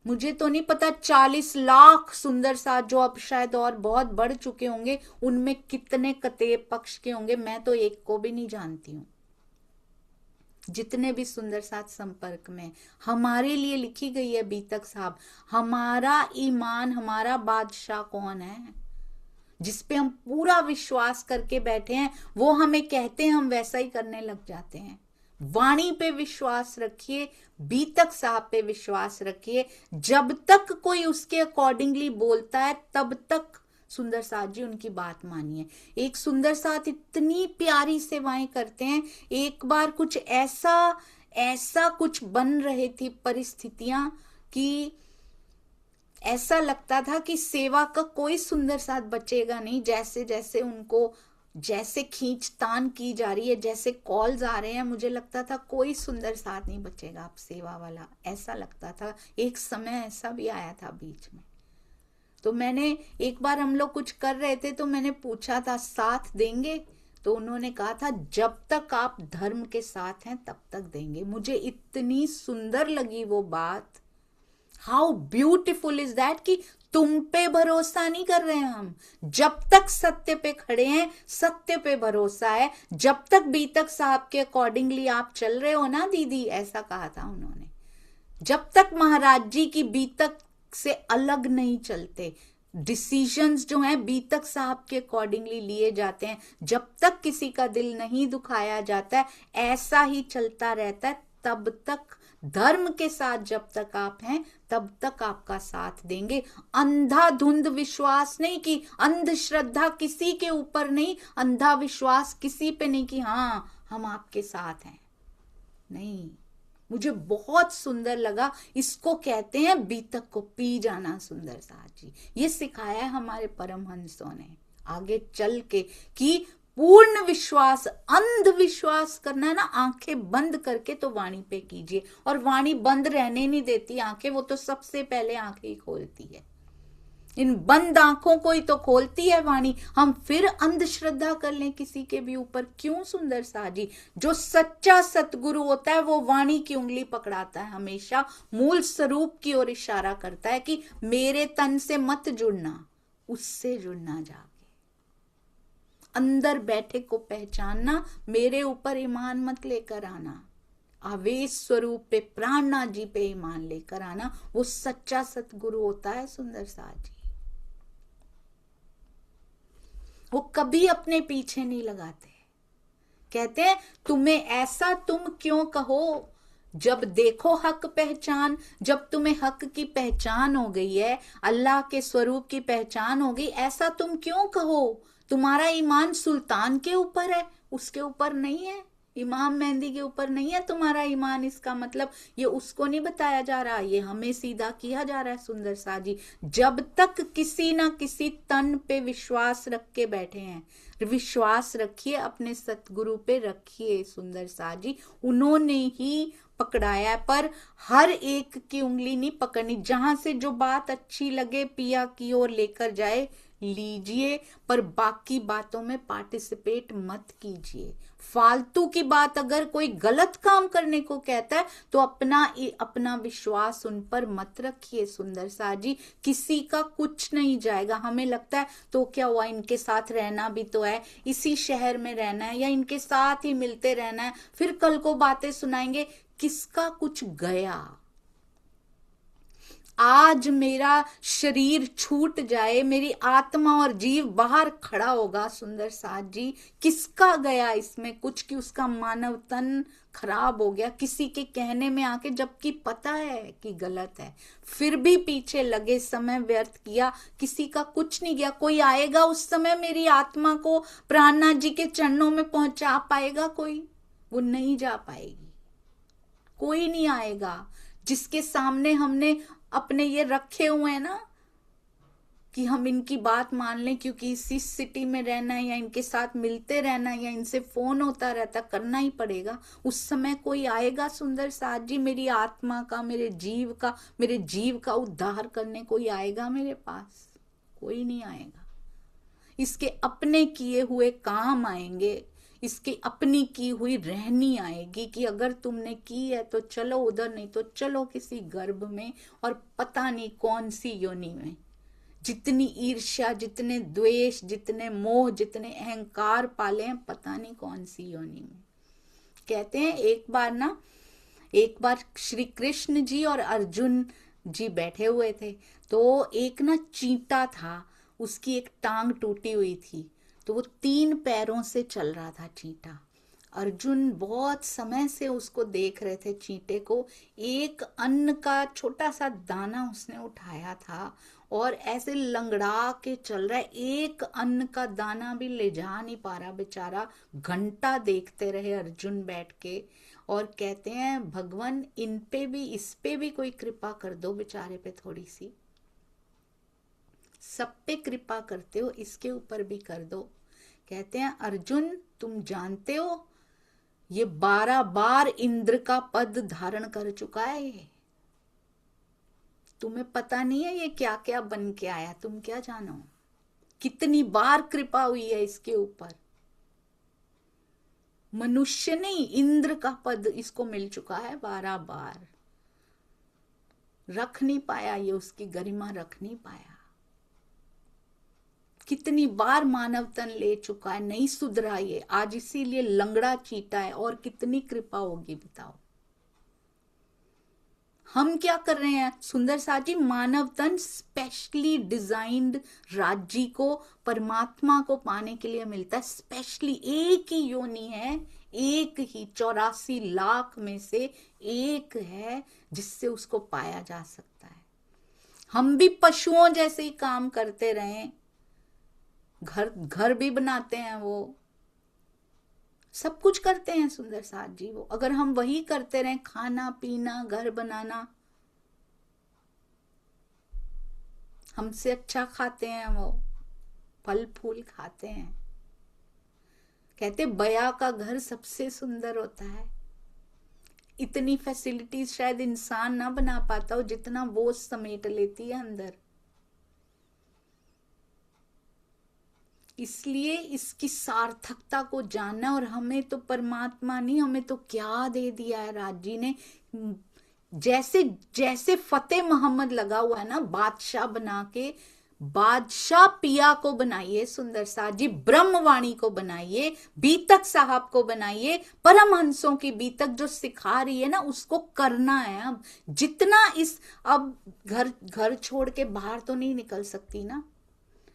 मुझे तो नहीं पता 40 लाख सुंदर साथ जो अब शायद और बहुत बढ़ चुके होंगे, उनमें कितने कतेब पक्ष के होंगे, मैं तो एक को भी नहीं जानती हूँ। जितने भी सुंदर साथ संपर्क में, हमारे लिए लिखी गई है बीतक साहब। हमारा ईमान, हमारा बादशाह कौन है जिस पे हम पूरा विश्वास करके बैठे हैं, वो हमें कहते हैं, हम वैसा ही करने लग जाते हैं। वाणी पे विश्वास रखिए, बीतक साहब पे विश्वास रखिए। जब तक कोई उसके अकॉर्डिंगली बोलता है तब तक सुंदर साथ जी उनकी बात मानिए। एक सुंदर साथ इतनी प्यारी सेवाएं करते हैं। एक बार कुछ ऐसा ऐसा कुछ बन रही थी परिस्थितियां कि ऐसा लगता था कि सेवा का कोई सुंदर साथ बचेगा नहीं। जैसे जैसे उनको जैसे खींचतान की जा रही है, जैसे कॉल्स आ रहे हैं, मुझे लगता था कोई सुंदर साथ नहीं बचेगा आप सेवा वाला, ऐसा लगता था। एक समय ऐसा भी आया था बीच में। तो मैंने एक बार, हम लोग कुछ कर रहे थे तो मैंने पूछा था साथ देंगे, तो उन्होंने कहा था जब तक आप धर्म के साथ हैं तब तक देंगे। मुझे इतनी सुंदर लगी वो बात। हाउ ब्यूटिफुल इज दैट कि तुम पे भरोसा नहीं कर रहे हैं हम, जब तक सत्य पे खड़े हैं, सत्य पे भरोसा है। जब तक बीतक साहब के अकॉर्डिंगली आप चल रहे हो ना दीदी, ऐसा कहा था उन्होंने, जब तक महाराज जी की बीतक से अलग नहीं चलते, डिसीजंस जो हैं बीतक साहब के अकॉर्डिंगली लिए जाते हैं, जब तक किसी का दिल नहीं दुखाया जाता है, ऐसा ही चलता रहता है, तब तक धर्म के साथ जब तक आप हैं तब तक आपका साथ देंगे। अंधाधुंध विश्वास नहीं, कि अंधश्रद्धा किसी के ऊपर नहीं, अंधा विश्वास किसी पे नहीं कि हाँ हम आपके साथ हैं, नहीं। मुझे बहुत सुंदर लगा। इसको कहते हैं बीतक को पी जाना सुंदर साथ जी। ये सिखाया है हमारे परमहंसों ने आगे चल के कि पूर्ण विश्वास, अंधविश्वास करना ना, आंखें बंद करके तो वाणी पे कीजिए। और वाणी बंद रहने नहीं देती आंखें, वो तो सबसे पहले आंखें ही खोलती है। इन बंद आंखों को ही तो खोलती है वाणी। हम फिर अंधश्रद्धा कर लें किसी के भी ऊपर, क्यों सुंदर सा जी? जो सच्चा सतगुरु होता है वो वाणी की उंगली पकड़ाता है, हमेशा मूल स्वरूप की ओर इशारा करता है कि मेरे तन से मत जुड़ना, उससे जुड़ना जाके। अंदर बैठे को पहचानना, मेरे ऊपर ईमान मत लेकर आना, आवेश स्वरूप पे, प्राणनाथ जी पे ईमान लेकर आना। वो सच्चा सतगुरु होता है सुंदर सा जी। वो कभी अपने पीछे नहीं लगाते। कहते हैं तुम्हें ऐसा तुम क्यों कहो, जब देखो हक पहचान। जब तुम्हें हक की पहचान हो गई है, अल्लाह के स्वरूप की पहचान हो गई, ऐसा तुम क्यों कहो तुम्हारा ईमान सुल्तान के ऊपर है, उसके ऊपर नहीं है, इमाम मेहंदी के ऊपर नहीं है तुम्हारा ईमान। इसका मतलब ये उसको नहीं बताया जा रहा, ये हमें सीधा किया जा रहा है सुंदर सा जी। जब तक किसी ना किसी तन पे विश्वास रख के बैठे हैं, विश्वास रखिए अपने सतगुरु पे रखिए सुंदर सा जी, उन्होंने ही पकड़ाया है। पर हर एक की उंगली नहीं पकड़नी, जहां से जो बात अच्छी लगे पिया की ओर लेकर जाए लीजिए, पर बाकी बातों में पार्टिसिपेट मत कीजिए। फालतू की बात अगर कोई गलत काम करने को कहता है तो अपना विश्वास उन पर मत रखिए सुंदर सा जी, किसी का कुछ नहीं जाएगा। हमें लगता है तो क्या हुआ, इनके साथ रहना भी तो है, इसी शहर में रहना है या इनके साथ ही मिलते रहना है, फिर कल को बातें सुनाएंगे, किसका कुछ गया। आज मेरा शरीर छूट जाए, मेरी आत्मा और जीव बाहर खड़ा होगा सुंदर साथ जी, किसका गया इसमें कुछ कि उसका मानव तन खराब हो गया किसी के कहने में आके, जबकि पता है कि गलत है, फिर भी पीछे लगे, समय व्यर्थ किया, किसी का कुछ नहीं गया। कोई आएगा उस समय मेरी आत्मा को प्राणनाथ जी के चरणों में पहुंचा पाएगा? कोई वो नहीं जा पाएगी, कोई नहीं आएगा। जिसके सामने हमने अपने ये रखे हुए हैं ना कि हम इनकी बात मान लें क्योंकि इसी सिटी में रहना है या इनके साथ मिलते रहना है या इनसे फोन होता रहता, करना ही पड़ेगा। उस समय कोई आएगा सुंदर साथ जी, मेरी आत्मा का, मेरे जीव का उद्धार करने कोई आएगा मेरे पास? कोई नहीं आएगा। इसके अपने किए हुए काम आएंगे, इसकी अपनी की हुई रहनी आएगी कि अगर तुमने की है तो चलो उधर, नहीं तो चलो किसी गर्भ में और पता नहीं कौन सी योनि में। जितनी ईर्ष्या, जितने द्वेष, जितने मोह, जितने अहंकार पाले हैं, पता नहीं कौन सी योनि में। कहते हैं एक बार श्री कृष्ण जी और अर्जुन जी बैठे हुए थे, तो एक ना चींटा था, उसकी एक टांग टूटी हुई थी, तो वो 3 पैरों से चल रहा था चींटा। अर्जुन बहुत समय से उसको देख रहे थे चींटे को। एक अन्न का छोटा सा दाना उसने उठाया था और ऐसे लंगड़ा के चल रहा है, एक अन्न का दाना भी ले जा नहीं पा रहा बेचारा। घंटा देखते रहे अर्जुन बैठ के और कहते हैं भगवान इन पे भी, इस पे भी कोई कृपा कर दो बेचारे पे थोड़ी सी, सब पे कृपा करते हो, इसके ऊपर भी कर दो। कहते हैं अर्जुन तुम जानते हो ये 12 बार इंद्र का पद धारण कर चुका है, ये तुम्हें पता नहीं है ये क्या क्या बन के आया, तुम क्या जानो कितनी बार कृपा हुई है इसके ऊपर। मनुष्य नहीं, इंद्र का पद इसको मिल चुका है 12 बार। रख नहीं पाया ये, उसकी गरिमा रख नहीं पाया। कितनी बार मानव तन ले चुका है, नहीं सुधरा ये, आज इसीलिए लंगड़ा चीटा है। और कितनी कृपा होगी बताओ। हम क्या कर रहे हैं सुंदर साथ जी, मानव तन स्पेशली डिजाइंड राज्य को, परमात्मा को पाने के लिए मिलता है। स्पेशली एक ही योनि है, एक ही 84 लाख में से एक है जिससे उसको पाया जा सकता है। हम भी पशुओं जैसे ही काम करते रहे, घर भी बनाते हैं, वो सब कुछ करते हैं सुंदर साथ जी। वो अगर हम वही करते रहे, खाना पीना घर बनाना, हमसे अच्छा खाते हैं, वो फल फूल खाते हैं। कहते बया का घर सबसे सुंदर होता है। इतनी फैसिलिटीज शायद इंसान ना बना पाता हो जितना वो समेट लेती है अंदर। इसलिए इसकी सार्थकता को जानना। और हमें तो परमात्मा नहीं, हमें तो क्या दे दिया है राज जी ने। जैसे जैसे फतेह मोहम्मद लगा हुआ है ना बादशाह बना के, बादशाह पिया को बनाइए सुंदर सा जी, ब्रह्मवाणी को बनाइए, बीतक साहब को बनाइए, परमहंसों की बीतक जो सिखा रही है ना उसको करना है। अब जितना अब घर छोड़ के बाहर तो नहीं निकल सकती ना,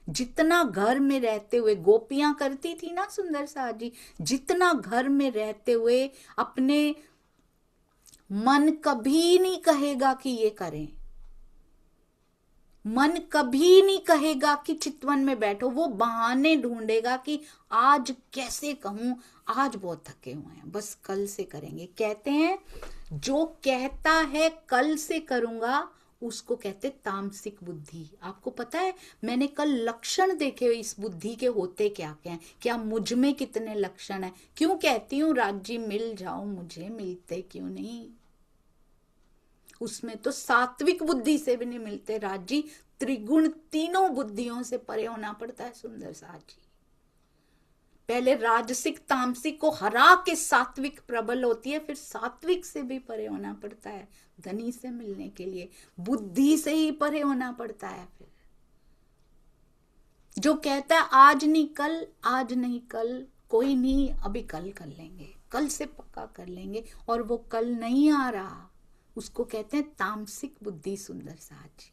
जितना घर में रहते हुए गोपियां करती थी ना सुंदर सा जी, जितना घर में रहते हुए अपने मन कभी नहीं कहेगा कि ये करें, मन कभी नहीं कहेगा कि चितवन में बैठो, वो बहाने ढूंढेगा कि आज कैसे कहूं, आज बहुत थके हुए हैं, बस कल से करेंगे। कहते हैं जो कहता है कल से करूंगा उसको कहते तामसिक बुद्धि। आपको पता है मैंने कल लक्षण देखे इस बुद्धि के होते क्या क्या हैं, क्या मुझ में कितने लक्षण हैं। क्यों कहती हूँ राज्य मिल जाओ मुझे, मिलते क्यों नहीं। उसमें तो सात्विक बुद्धि से भी नहीं मिलते राजी, त्रिगुण तीनों बुद्धियों से परे होना पड़ता है सुंदर साजी। पहले राजसिक तामसिक को हरा के सात्विक प्रबल होती है, फिर सात्विक से भी परे होना पड़ता है धनी से मिलने के लिए, बुद्धि से ही परे होना पड़ता है। फिर जो कहता है आज नहीं कल, आज नहीं कल, कोई नहीं अभी कल कर लेंगे, कल से पक्का कर लेंगे, और वो कल नहीं आ रहा, उसको कहते हैं तामसिक बुद्धि सुंदर साजी।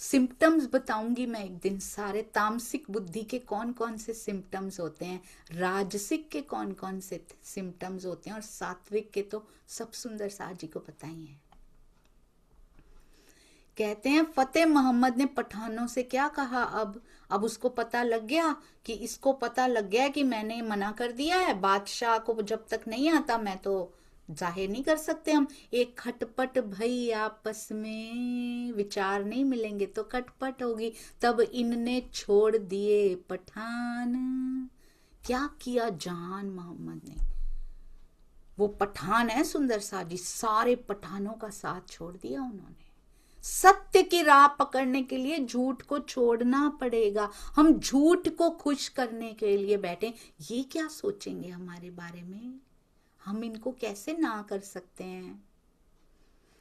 सिम्टम्स बताऊंगी मैं एक दिन सारे तामसिक बुद्धि के कौन कौन से सिम्टम्स होते हैं, राजसिक के कौन कौन से सिम्टम्स होते हैं, और सात्विक के तो सब सुंदर साजी को पता ही है। कहते हैं फतेह मोहम्मद ने पठानों से क्या कहा, अब उसको पता लग गया कि इसको पता लग गया कि मैंने मना कर दिया है, बादशाह को जब तक नहीं आता मैं तो जाहिर नहीं कर सकते हम। एक खटपट भई आपस में, विचार नहीं मिलेंगे तो खटपट होगी, तब इनने छोड़ दिए पठान। क्या किया जहान मोहम्मद ने, वो पठान है सुंदर साजी, सारे पठानों का साथ छोड़ दिया उन्होंने। सत्य की राह पकड़ने के लिए झूठ को छोड़ना पड़ेगा। हम झूठ को खुश करने के लिए बैठे, ये क्या सोचेंगे हमारे बारे में, हम इनको कैसे ना कर सकते हैं।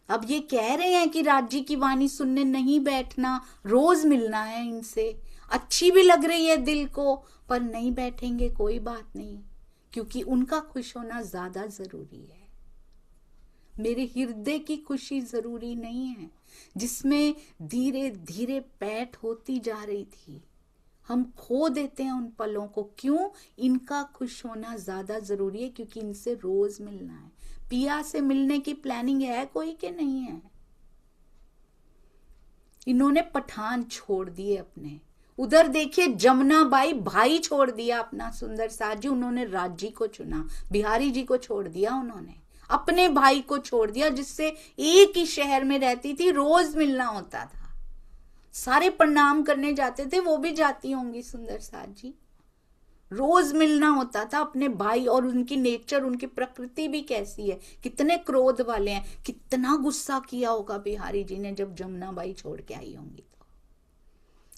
अब ये कह रहे हैं कि राज्य की वाणी सुनने नहीं बैठना, रोज मिलना है इनसे, अच्छी भी लग रही है दिल को, पर नहीं बैठेंगे कोई बात नहीं, क्योंकि उनका खुश होना ज्यादा जरूरी है। मेरे हृदय की खुशी जरूरी नहीं है, जिसमें धीरे धीरे पैठ होती जा रही थी। हम खो देते हैं उन पलों को, क्यों, इनका खुश होना ज्यादा जरूरी है, क्योंकि इनसे रोज मिलना है। पिया से मिलने की प्लानिंग है कोई के नहीं है। इन्होंने पठान छोड़ दिए अपने, उधर देखिए जमुना बाई भाई छोड़ दिया अपना सुंदर साजी, उन्होंने राज्य को चुना, बिहारी जी को छोड़ दिया उन्होंने, अपने भाई को छोड़ दिया जिससे एक ही शहर में रहती थी, रोज मिलना होता था, सारे प्रणाम करने जाते थे, वो भी जाती होंगी सुंदर साजी, रोज मिलना होता था अपने भाई। और उनकी नेचर, उनकी प्रकृति भी कैसी है, कितने क्रोध वाले हैं, कितना गुस्सा किया होगा बिहारी जी ने जब जमुना बाई छोड़ के आई होंगी तो,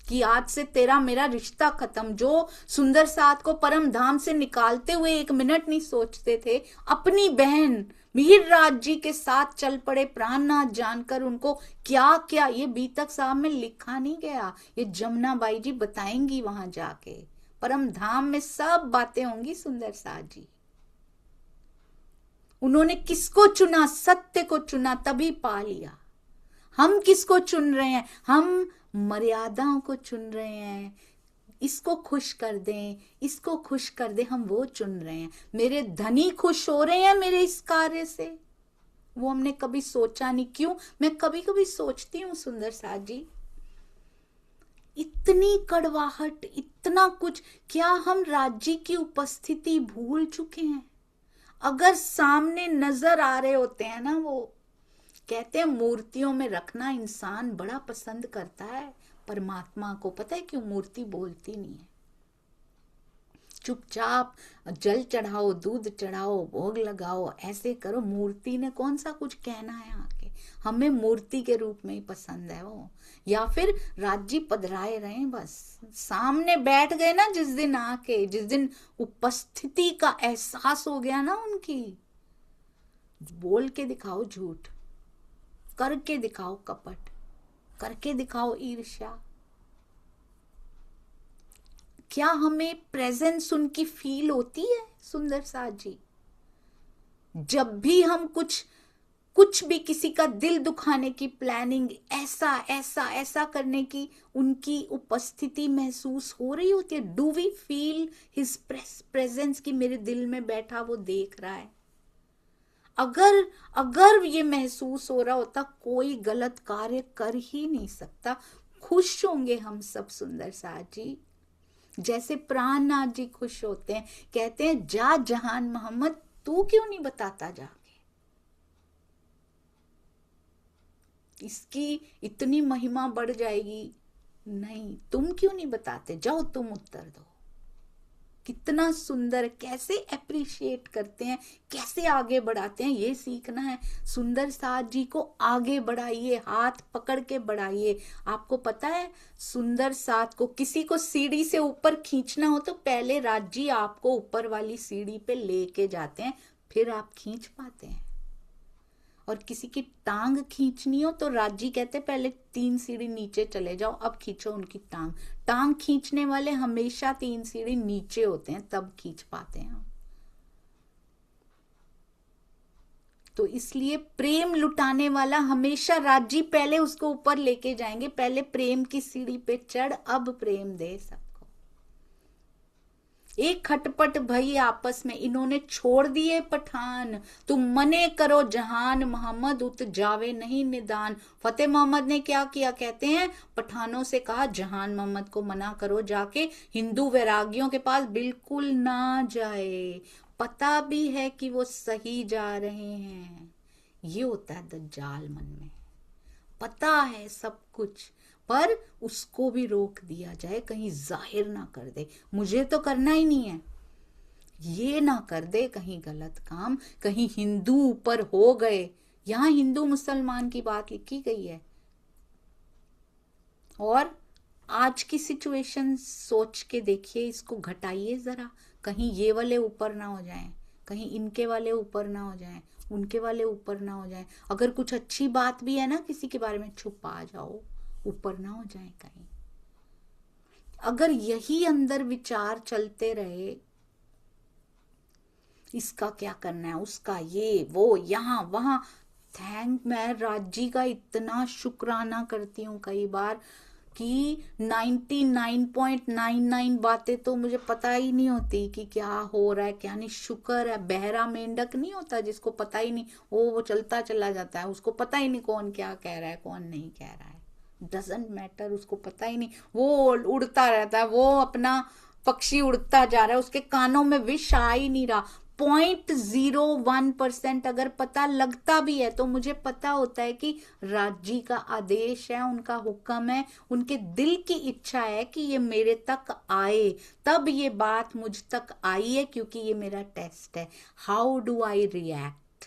कि आज से तेरा मेरा रिश्ता खत्म। जो सुंदर साथ को परम धाम से निकालते हुए एक मिनट नहीं सोचते थे, अपनी बहन मीर राज जी के साथ चल पड़े प्राणनाथ जानकर, उनको क्या क्या ये बीतक साहब में लिखा नहीं गया, ये जमुना बाई जी बताएंगी वहां जाके, परम धाम में सब बातें होंगी सुंदर साथ जी। उन्होंने किसको चुना, सत्य को चुना, तभी पा लिया। हम किसको चुन रहे हैं, हम मर्यादाओं को चुन रहे हैं, इसको खुश कर दें, इसको खुश कर दें, हम वो चुन रहे हैं। मेरे धनी खुश हो रहे हैं मेरे इस कार्य से, वो हमने कभी सोचा नहीं। क्यों, मैं कभी कभी सोचती हूँ सुंदर साथ जी, इतनी कड़वाहट, इतना कुछ, क्या हम राज्य की उपस्थिति भूल चुके हैं। अगर सामने नजर आ रहे होते हैं ना, वो कहते हैं मूर्तियों में रखना इंसान बड़ा पसंद करता है परमात्मा को, पता है क्यों, मूर्ति बोलती नहीं है, चुपचाप जल चढ़ाओ, दूध चढ़ाओ, भोग लगाओ, ऐसे करो, मूर्ति ने कौन सा कुछ कहना है आके, हमें मूर्ति के रूप में ही पसंद है वो। या फिर राज्य पधराए रहे, बस सामने बैठ गए ना जिस दिन आके, जिस दिन उपस्थिति का एहसास हो गया ना उनकी, बोल के दिखाओ झूठ, करके दिखाओ कपट, करके दिखाओ ईर्ष्या। क्या हमें प्रेजेंस उनकी फील होती है सुंदर साथ जी। जब भी हम कुछ भी किसी का दिल दुखाने की प्लानिंग, ऐसा ऐसा ऐसा करने की उनकी उपस्थिति महसूस हो रही होती है, do we feel his presence, कि मेरे दिल में बैठा वो देख रहा है। अगर अगर ये महसूस हो रहा होता कोई गलत कार्य कर ही नहीं सकता, खुश होंगे हम सब सुंदर साथ जी, जैसे प्राणनाथ जी खुश होते हैं, कहते हैं जा जहान मोहम्मद, तू क्यों नहीं बताता जाके, इसकी इतनी महिमा बढ़ जाएगी, नहीं तुम क्यों नहीं बताते, जाओ तुम उत्तर दो। कितना सुंदर, कैसे अप्रिशिएट करते हैं, कैसे आगे बढ़ाते हैं, ये सीखना है। सुंदर साथ जी को आगे बढ़ाइए, हाथ पकड़ के बढ़ाइए। आपको पता है सुंदर साथ को किसी को सीढ़ी से ऊपर खींचना हो तो पहले राज जी आपको ऊपर वाली सीढ़ी पे लेके जाते हैं, फिर आप खींच पाते हैं। और किसी की टांग खींचनी हो तो राजी कहते पहले 3 सीढ़ी नीचे चले जाओ, अब खींचो उनकी टांग। टांग खींचने वाले हमेशा 3 सीढ़ी नीचे होते हैं, तब खींच पाते हैं हम। तो इसलिए प्रेम लुटाने वाला हमेशा राजी पहले उसको ऊपर लेके जाएंगे, पहले प्रेम की सीढ़ी पे चढ़, अब प्रेम दे सब। एक खटपट भई आपस में, इन्होंने छोड़ दिए पठान, तुम मने करो जहान मोहम्मद, उत जावे नहीं निदान। फतेह मोहम्मद ने क्या किया, कहते हैं पठानों से कहा जहान मोहम्मद को मना करो, जाके हिंदू वैरागियों के पास बिल्कुल ना जाए, पता भी है कि वो सही जा रहे हैं। ये होता है दज्जाल मन में, पता है सब कुछ, पर उसको भी रोक दिया जाए, कहीं जाहिर ना कर दे, मुझे तो करना ही नहीं है, ये ना कर दे कहीं गलत काम, कहीं हिंदू ऊपर हो गए। यहां हिंदू मुसलमान की बात लिखी गई है। और आज की सिचुएशन सोच के देखिए, इसको घटाइए जरा, कहीं ये वाले ऊपर ना हो जाएं, कहीं इनके वाले ऊपर ना हो जाएं, उनके वाले ऊपर ना हो जाएं। अगर कुछ अच्छी बात भी है ना किसी के बारे में, छुपा जाओ, ऊपर ना हो जाए कहीं। अगर यही अंदर विचार चलते रहे, इसका क्या करना है, उसका ये वो यहाँ वहां, मैं राजी का इतना शुक्राना करती हूँ कई बार कि 99.99 बातें तो मुझे पता ही नहीं होती कि क्या हो रहा है क्या नहीं। शुक्र है, बहरा मेंढक नहीं होता जिसको पता ही नहीं, वो चलता चला जाता है, उसको पता ही नहीं कौन क्या कह रहा है कौन नहीं कह रहा है, डजेंट मैटर, उसको पता ही नहीं, वो उड़ता रहता है, वो अपना पक्षी उड़ता जा रहा है, उसके कानों में विष आ ही नहीं रहा। 0.01% अगर पता लगता भी है तो मुझे पता होता है कि राजी का आदेश है, उनका हुक्म है, उनके दिल की इच्छा है कि ये मेरे तक आए, तब ये बात मुझ तक आई है, क्योंकि ये मेरा टेस्ट है। हाउ डू आई रिएक्ट,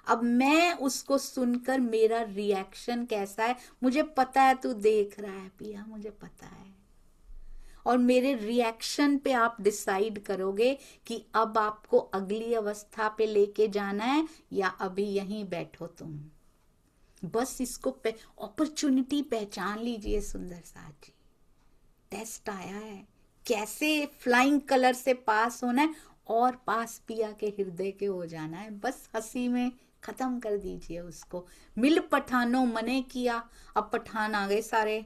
अब मैं उसको सुनकर मेरा रिएक्शन कैसा है, मुझे पता है, तू देख रहा है पिया, मुझे पता है। और मेरे रिएक्शन पे आप डिसाइड करोगे कि अब आपको अगली अवस्था पे लेके जाना है या अभी यहीं बैठो तुम। बस इसको अपॉर्चुनिटी पहचान लीजिए सुंदर साथ जी। टेस्ट आया है, कैसे फ्लाइंग कलर से पास होना है और पास पिया के हृदय के हो जाना है। बस हंसी में खत्म कर दीजिए उसको। मिल पठानों मने किया, अब पठान आ गए सारे,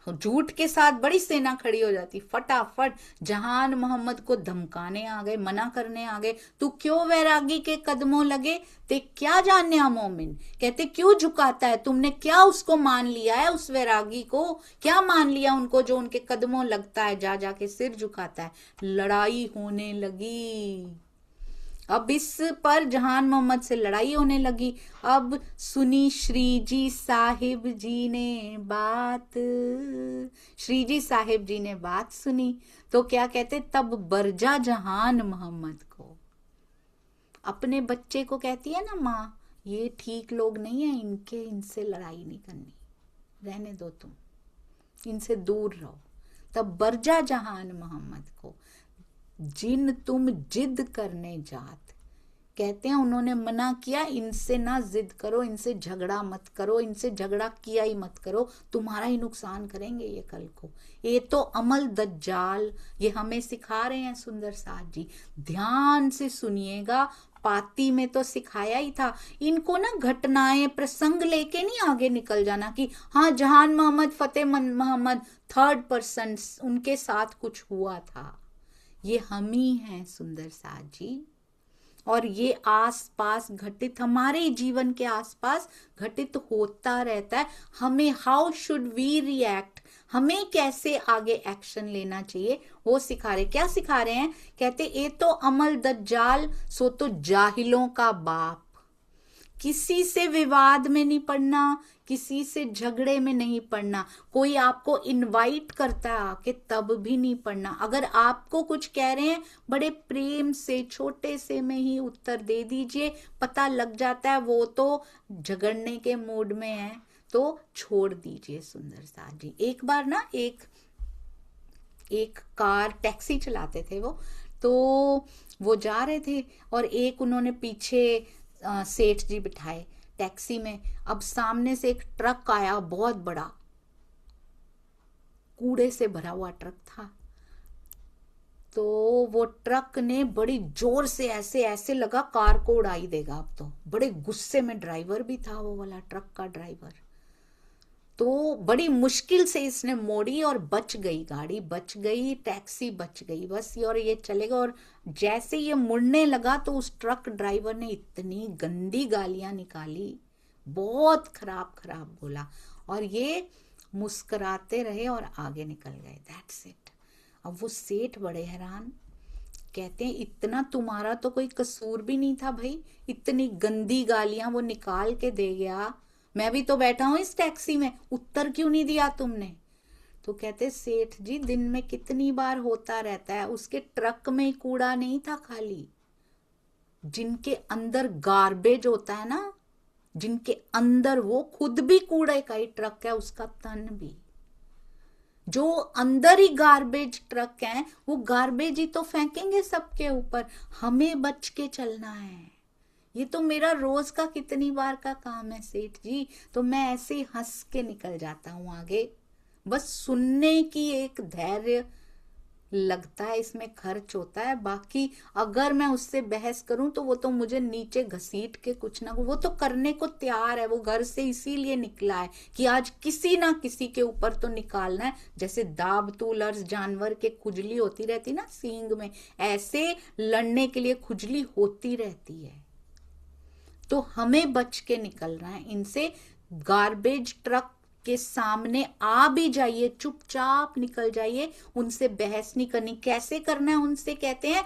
झूठ के साथ बड़ी सेना खड़ी हो जाती, फटाफट जहान मोहम्मद को धमकाने आ गए, मना करने आ गए, तू क्यों वैरागी के कदमों लगे, ते क्या जाने मोमिन, कहते क्यों झुकाता है, तुमने क्या उसको मान लिया है, उस वैरागी को क्या मान लिया उनको जो उनके कदमों लगता है, जा जाके सिर झुकाता है। लड़ाई होने लगी, अब इस पर जहान मोहम्मद से लड़ाई होने लगी। अब सुनी श्री जी साहिब जी ने बात, श्री जी साहिब जी ने बात सुनी तो क्या कहते, तब बरजा जहान मोहम्मद को, अपने बच्चे को कहती है ना माँ, ये ठीक लोग नहीं है, इनसे लड़ाई नहीं करनी, रहने दो तुम, इनसे दूर रहो। तब बरजा जहान मोहम्मद को, जिन तुम जिद करने जात, कहते हैं उन्होंने मना किया, इनसे ना जिद करो, इनसे झगड़ा मत करो, इनसे झगड़ा किया ही मत करो, तुम्हारा ही नुकसान करेंगे ये कल को। ये तो अमल दज्जाल ये हमें सिखा रहे हैं सुंदर साथ जी, ध्यान से सुनिएगा। पाती में तो सिखाया ही था, इनको ना घटनाएं प्रसंग लेके नहीं आगे निकल जाना कि हाँ जहान मोहम्मद फतेह मोहम्मद 3rd पर्सन उनके साथ कुछ हुआ था। ये हम ही हैं सुंदर साथ जी, और ये आसपास घटित, हमारे जीवन के आसपास घटित होता रहता है। हमें हाउ शुड वी रिएक्ट, हमें कैसे आगे एक्शन लेना चाहिए, वो सिखा रहे। क्या सिखा रहे हैं? कहते ये तो अमल दज्जाल, सो तो जाहिलों का बाप। किसी से विवाद में नहीं पड़ना, किसी से झगड़े में नहीं पड़ना। कोई आपको इनवाइट करता है आके, तब भी नहीं पड़ना। अगर आपको कुछ कह रहे हैं, बड़े प्रेम से छोटे से में ही उत्तर दे दीजिए। पता लग जाता है वो तो झगड़ने के मूड में है, तो छोड़ दीजिए। सुंदर साथ जी, एक बार ना एक कार टैक्सी चलाते थे वो, तो वो जा रहे थे और एक उन्होंने पीछे सेठ जी बिठाए टैक्सी में। अब सामने से एक ट्रक आया, बहुत बड़ा कूड़े से भरा हुआ ट्रक था। तो वो ट्रक ने बड़ी जोर से ऐसे ऐसे लगा कार को उड़ा ही देगा अब तो। बड़े गुस्से में ड्राइवर भी था, वो वाला ट्रक का ड्राइवर। तो बड़ी मुश्किल से इसने मोड़ी और बच गई, गाड़ी बच गई, टैक्सी बच गई बस। और ये चलेगा, और जैसे ये मुड़ने लगा तो उस ट्रक ड्राइवर ने इतनी गंदी गालियां निकाली, बहुत खराब खराब बोला, और ये मुस्कुराते रहे और आगे निकल गए। That's it. अब वो सेठ बड़े हैरान, कहते हैं इतना तुम्हारा तो कोई कसूर भी नहीं था भाई, इतनी गंदी गालियां वो निकाल के दे गया। मैं भी तो बैठा हूं इस टैक्सी में, उत्तर क्यों नहीं दिया तुमने? तो कहते सेठ जी दिन में कितनी बार होता रहता है। उसके ट्रक में कूड़ा नहीं था खाली, जिनके अंदर गार्बेज होता है ना, जिनके अंदर, वो खुद भी कूड़े का ही ट्रक है, उसका तन भी। जो अंदर ही गार्बेज ट्रक है, वो गार्बेज ही तो फेंकेंगे सबके ऊपर। हमें बच के चलना है। ये तो मेरा रोज का कितनी बार का काम है सेठ जी। तो मैं ऐसे ही हंस के निकल जाता हूं आगे। बस सुनने की एक धैर्य लगता है, इसमें खर्च होता है। बाकी अगर मैं उससे बहस करूं तो वो तो मुझे नीचे घसीट के कुछ ना, वो तो करने को तैयार है। वो घर से इसीलिए निकला है कि आज किसी ना किसी के ऊपर तो निकालना है। जैसे दाबतूलर्स जानवर के खुजली होती रहती ना सींग में, ऐसे लड़ने के लिए खुजली होती रहती है। तो हमें बच के निकलना है इनसे। गार्बेज ट्रक के सामने आ भी जाइए, चुपचाप निकल जाइए, उनसे बहस नहीं करनी। कैसे करना है उनसे? कहते हैं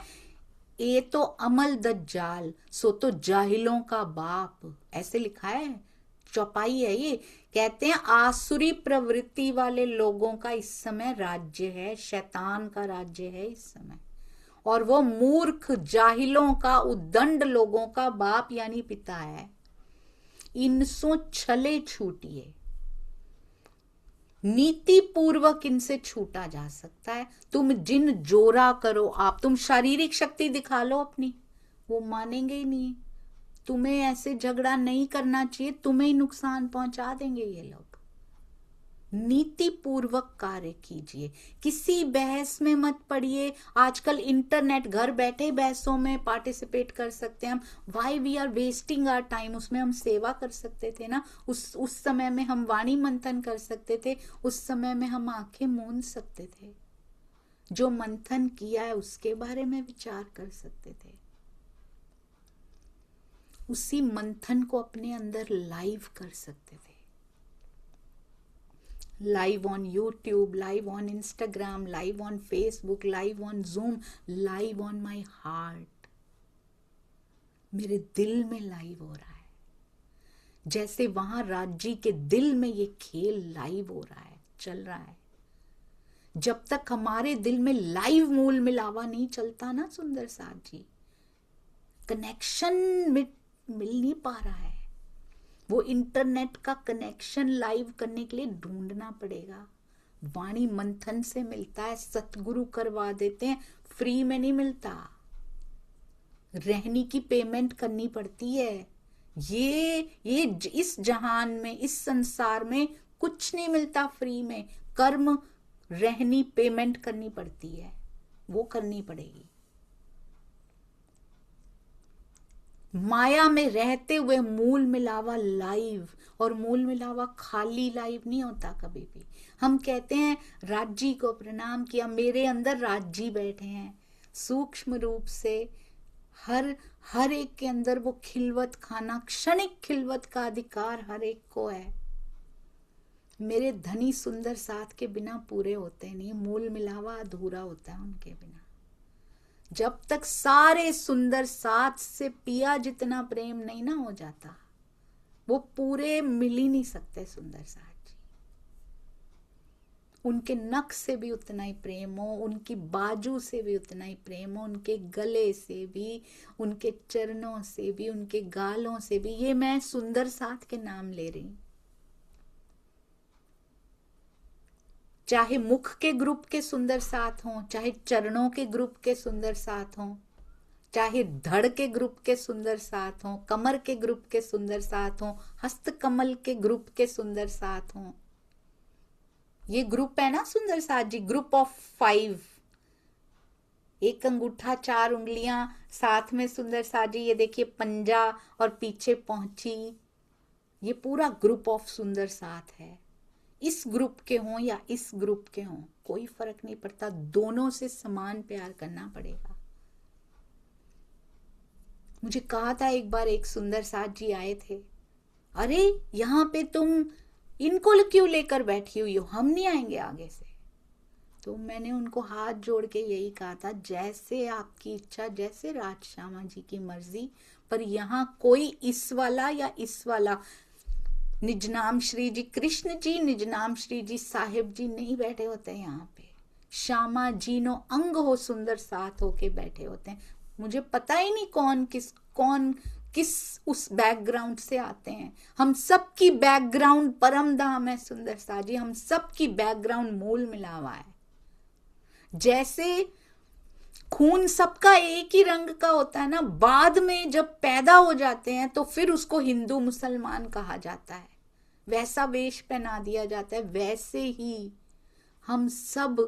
ये तो अमल दज्जाल, सो तो जाहिलों का बाप, ऐसे लिखा है, चौपाई है ये। कहते हैं आसुरी प्रवृत्ति वाले लोगों का इस समय राज्य है, शैतान का राज्य है इस समय। और वो मूर्ख जाहिलों का, उद्दंड लोगों का बाप यानी पिता है। इनसो छले छूटिए, नीति पूर्वक इनसे छूटा जा सकता है। तुम जिन जोरा करो, आप तुम शारीरिक शक्ति दिखा लो अपनी, वो मानेंगे ही नहीं। तुम्हें ऐसे झगड़ा नहीं करना चाहिए, तुम्हें ही नुकसान पहुंचा देंगे ये लोग। नीति पूर्वक कार्य कीजिए, किसी बहस में मत पड़िए। आजकल इंटरनेट, घर बैठे बहसों में पार्टिसिपेट कर सकते हैं हम। Why we are wasting our time? उसमें हम सेवा कर सकते थे ना, उस समय में हम वाणी मंथन कर सकते थे, उस समय में हम आंखें मूंद सकते थे, जो मंथन किया है उसके बारे में विचार कर सकते थे। उसी मंथन को अपने अंदर लाइव कर सकते थे। Live on YouTube, live on Instagram, live on Facebook, live on zoom, live on my heart. मेरे दिल में लाइव हो रहा है, जैसे वहां राजी के दिल में ये खेल लाइव हो रहा है, चल रहा है। जब तक हमारे दिल में लाइव मूल मिलावा नहीं चलता ना सुंदर साथ जी, कनेक्शन मिल नहीं पा रहा है। वो इंटरनेट का कनेक्शन लाइव करने के लिए ढूंढना पड़ेगा। वाणी मंथन से मिलता है, सतगुरु करवा देते हैं, फ्री में नहीं मिलता। रहने की पेमेंट करनी पड़ती है। ये इस जहान में, इस संसार में कुछ नहीं मिलता फ्री में। कर्म, रहनी, पेमेंट करनी पड़ती है, वो करनी पड़ेगी। माया में रहते हुए मूल मिलावा लाइव, और मूल मिलावा खाली लाइव नहीं होता कभी भी। हम कहते हैं राजी को प्रणाम किया, मेरे अंदर राजी बैठे हैं सूक्ष्म रूप से, हर हर एक के अंदर वो खिलवत खाना, क्षणिक खिलवत का अधिकार हर एक को है। मेरे धनी सुंदर साथ के बिना पूरे होते नहीं, मूल मिलावा अधूरा होता है उनके बिना। जब तक सारे सुंदर साथ से पिया जितना प्रेम नहीं ना हो जाता, वो पूरे मिल ही नहीं सकते सुंदर साथ जी। उनके नख से भी उतना ही प्रेम हो, उनकी बाजू से भी उतना ही प्रेम हो, उनके गले से भी, उनके चरणों से भी, उनके गालों से भी। ये मैं सुंदर साथ के नाम ले रही हूं। चाहे मुख के ग्रुप के सुंदर साथ हों, चाहे चरणों के ग्रुप के सुंदर साथ हों, चाहे धड़ के ग्रुप के सुंदर साथ हों, कमर के ग्रुप के सुंदर साथ हों, हस्त कमल के ग्रुप के सुंदर साथ हों। ये ग्रुप है ना सुंदर साथ जी, ग्रुप ऑफ 5, एक अंगूठा 4 उंगलियां साथ में सुंदर साथ जी। ये देखिए पंजा और पीछे पहुंची, ये पूरा ग्रुप ऑफ सुंदर साथ है। इस ग्रुप के हों या इस ग्रुप के हों, कोई फर्क नहीं पड़ता, दोनों से समान प्यार करना पड़ेगा। मुझे कहा था एक बार, एक सुंदर साथ जी आए थे, अरे यहाँ पे तुम इनको क्यों लेकर बैठी हुई हो, हम नहीं आएंगे आगे से। तो मैंने उनको हाथ जोड़ के यही कहा था, जैसे आपकी इच्छा, जैसे राज श्यामा जी की मर्जी, पर यहाँ कोई इस वाला या इस वाला, निजनाम श्री जी कृष्ण जी, निजनाम श्री जी साहिब जी नहीं बैठे होते यहाँ पे। श्यामा जी नो अंग हो सुंदर साथ होके बैठे होते हैं। मुझे पता ही नहीं कौन किस उस बैकग्राउंड से आते हैं। हम सब की बैकग्राउंड परम धाम है सुंदर साथ जी, हम सब की बैकग्राउंड मूल मिलावा है। जैसे खून सबका एक ही रंग का होता है ना, बाद में जब पैदा हो जाते हैं तो फिर उसको हिंदू मुसलमान कहा जाता है, वैसा वेश पहना दिया जाता है। वैसे ही हम सब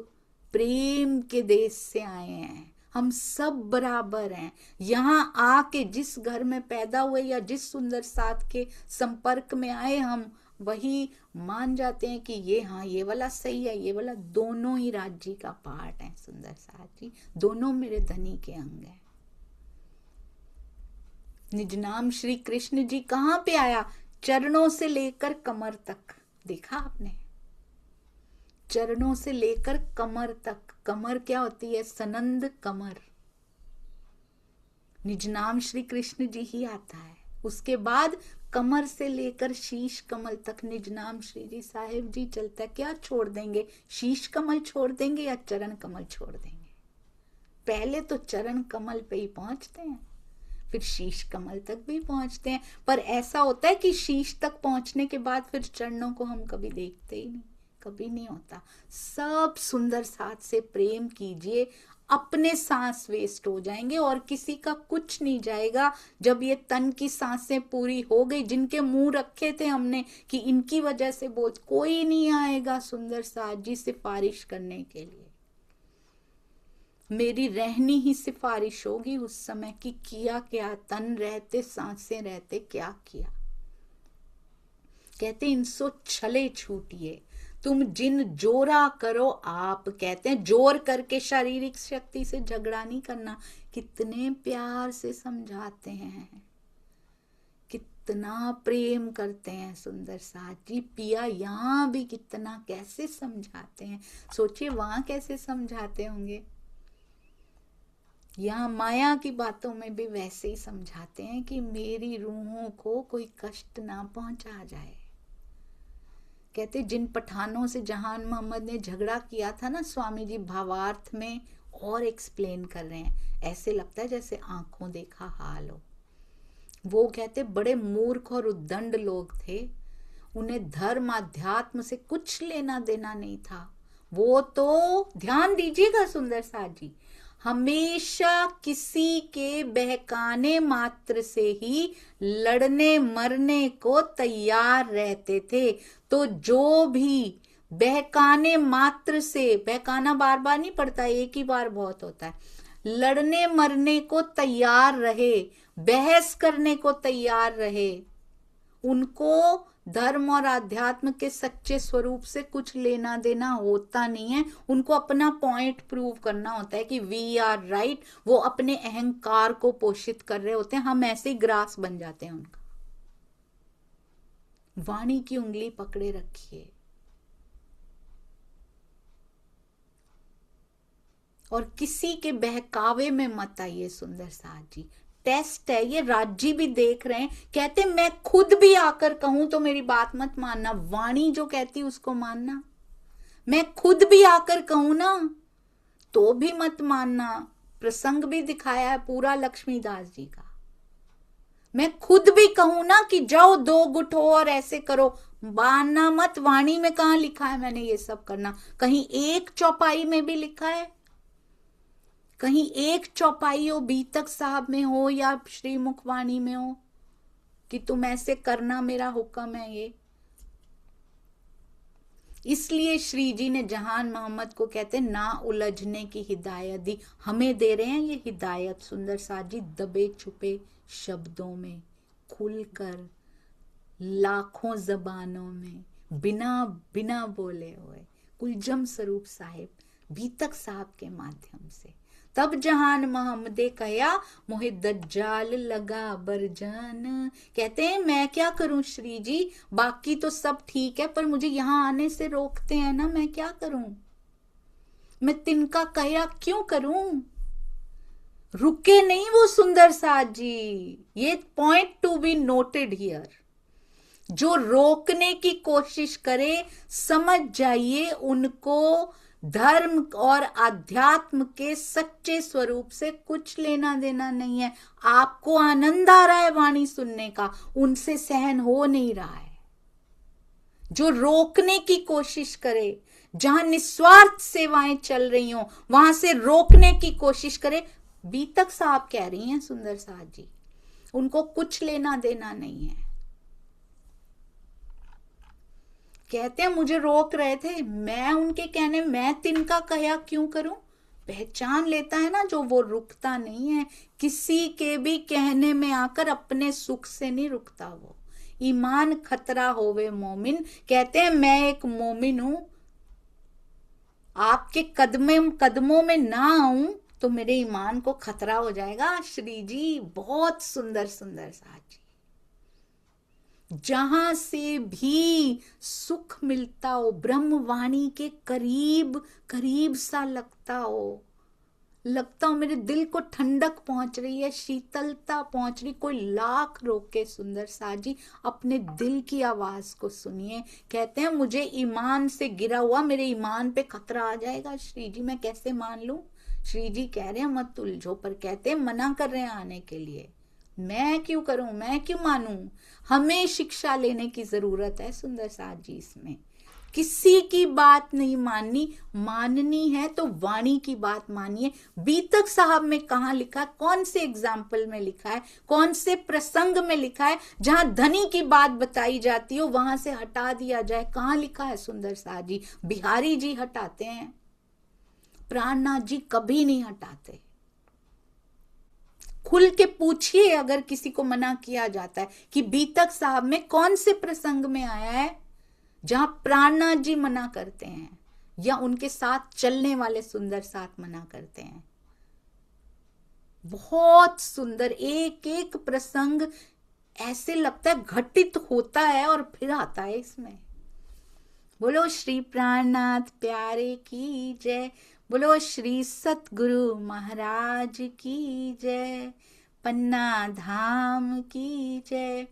प्रेम के देश से आए हैं, हम सब बराबर हैं। यहाँ आके जिस घर में पैदा हुए या जिस सुंदर साथ के संपर्क में आए, हम वही मान जाते हैं कि ये, हाँ ये वाला सही है, ये वाला। दोनों ही राज्य का पार्ट है सुंदर साथ जी, दोनों मेरे धनी के अंग हैं। निजनाम श्री कृष्ण जी कहाँ पे आया, चरणों से लेकर कमर तक। देखा आपने, चरणों से लेकर कमर तक। कमर क्या होती है, सनंद कमर, निजनाम श्री कृष्ण जी ही आता है। उसके बाद कमर से लेकर शीश कमल तक निजनाम श्री जी साहिब जी चलता है। क्या छोड़ देंगे, शीश कमल छोड़ देंगे या चरण कमल छोड़ देंगे? पहले तो चरण कमल पे ही पहुंचते हैं, फिर शीश कमल तक भी पहुंचते हैं। पर ऐसा होता है कि शीश तक पहुंचने के बाद फिर चरणों को हम कभी देखते ही नहीं, कभी नहीं होता। सब सुंदर साथ से प्रेम कीजिए, अपने सांस वेस्ट हो जाएंगे और किसी का कुछ नहीं जाएगा। जब ये तन की सांसें पूरी हो गई, जिनके मुंह रखे थे हमने कि इनकी वजह से बोल, कोई नहीं आएगा सुंदर साथ जी सिफारिश करने के लिए। मेरी रहनी ही सिफारिश होगी उस समय कि किया क्या, तन रहते सांसें रहते क्या किया। कहते इनसो छले छूटिए, तुम जिन जोरा करो आप। कहते हैं जोर करके शारीरिक शक्ति से झगड़ा नहीं करना। कितने प्यार से समझाते हैं, कितना प्रेम करते हैं सुंदर साथ जी। पिया यहाँ भी कितना कैसे समझाते हैं, सोचिए वहां कैसे समझाते होंगे। यहाँ माया की बातों में भी वैसे ही समझाते हैं कि मेरी रूहों को कोई कष्ट ना पहुंचा जाए। कहते जिन पठानों से जहान मोहम्मद ने झगड़ा किया था ना, स्वामी जी भावार्थ में और एक्सप्लेन कर रहे हैं, ऐसे लगता है जैसे आंखों देखा हाल हो। वो कहते बड़े मूर्ख और उद्दंड लोग थे, उन्हें धर्म अध्यात्म से कुछ लेना देना नहीं था। वो तो ध्यान दीजिएगा सुंदर साथ जी, हमेशा किसी के बहकाने मात्र से ही लड़ने मरने को तैयार रहते थे। तो जो भी बहकाने मात्र से, बहकाना बार बार नहीं पड़ता, एक ही बार बहुत होता है, लड़ने मरने को तैयार रहे, बहस करने को तैयार रहे, उनको धर्म और आध्यात्म के सच्चे स्वरूप से कुछ लेना देना होता नहीं है। उनको अपना पॉइंट प्रूव करना होता है कि वी आर राइट। वो अपने अहंकार को पोषित कर रहे होते हैं, हम ऐसे ही ग्रास बन जाते हैं उनका। वाणी की उंगली पकड़े रखिए और किसी के बहकावे में मत आइए। सुंदर साथ जी, टेस्ट है ये, राज्य भी देख रहे हैं। कहते मैं खुद भी आकर कहूं तो मेरी बात मत मानना, वाणी जो कहती उसको मानना। मैं खुद भी आकर कहूं ना तो भी मत मानना। प्रसंग भी दिखाया है पूरा लक्ष्मीदास जी का। मैं खुद भी कहूं ना कि जाओ 2 गुठो और ऐसे करो, मानना मत। वाणी में कहां लिखा है मैंने ये सब करना? कहीं एक चौपाई में भी लिखा है? कहीं एक चौपाई हो, बीतक साहब में हो या श्री मुखवाणी में हो कि तुम ऐसे करना, मेरा हुक्म है ये? इसलिए श्री जी ने जहान मोहम्मद को कहते ना उलझने की हिदायत दी। हमें दे रहे हैं ये हिदायत सुंदर साथ जी, दबे छुपे शब्दों में, खुलकर लाखों जबानों में, बिना बिना बोले हुए कुलजम स्वरूप साहिब बीतक साहब के माध्यम से। तब जहान मोहम्मदे कहा मोहे दज्जाल लगा बरजान। कहते हैं मैं क्या करूं श्री जी, बाकी तो सब ठीक है पर मुझे यहां आने से रोकते हैं ना, मैं क्या करूं? मैं तिनका कहा क्यों करूं? रुके नहीं वो सुंदर साथ जी। ये point to be noted here. जो रोकने की कोशिश करे, समझ जाइए उनको धर्म और आध्यात्म के सच्चे स्वरूप से कुछ लेना देना नहीं है। आपको आनंद आ रहा है वाणी सुनने का, उनसे सहन हो नहीं रहा है। जो रोकने की कोशिश करे, जहां निस्वार्थ सेवाएं चल रही हो वहां से रोकने की कोशिश करे। बीतक साहब कह रही हैं सुंदर साथ जी, उनको कुछ लेना देना नहीं है। कहते हैं मुझे रोक रहे थे, मैं उनके कहने मैं तिनका कहा क्यों करूं? पहचान लेता है ना जो, वो रुकता नहीं है किसी के भी कहने में आकर, अपने सुख से नहीं रुकता वो। ईमान खतरा होवे मोमिन। कहते हैं मैं एक मोमिन हूं, आपके कदमों में ना आऊं तो मेरे ईमान को खतरा हो जाएगा। श्री जी बहुत सुंदर सुंदर साथ जी, जहां से भी सुख मिलता हो, ब्रह्मवाणी के करीब करीब सा लगता हो मेरे दिल को ठंडक पहुंच रही है, शीतलता पहुंच रही। कोई लाख रोके सुंदर साथ जी, अपने दिल की आवाज को सुनिए। कहते हैं मुझे ईमान से गिरा हुआ, मेरे ईमान पे खतरा आ जाएगा श्री जी, मैं कैसे मान लूं? श्री जी कह रहे हैं मत उलझो, पर कहते हैं मना कर रहे हैं आने के लिए। मैं क्यों करूं, मैं क्यों मानूं? हमें शिक्षा लेने की जरूरत है सुंदर साथ जी। इसमें किसी की बात नहीं माननी, माननी है तो वाणी की बात मानिए। बीतक साहब में कहां लिखा, कौन से एग्जाम्पल में लिखा है, कौन से प्रसंग में लिखा है जहां धनी की बात बताई जाती हो वहां से हटा दिया जाए? कहां लिखा है सुंदर साथ जी? बिहारी जी हटाते हैं, प्राणनाथ जी कभी नहीं हटाते। खुल के पूछिए अगर किसी को मना किया जाता है कि बीतक साहब में कौन से प्रसंग में आया है जहां प्राणनाथ जी मना करते हैं या उनके साथ चलने वाले सुंदर साथ मना करते हैं। बहुत सुंदर एक एक प्रसंग ऐसे लगता है घटित होता है और फिर आता है इसमें। बोलो श्री प्राणनाथ प्यारे की जय, बोलो श्री सतगुरु महाराज की जय, पन्ना धाम की जय,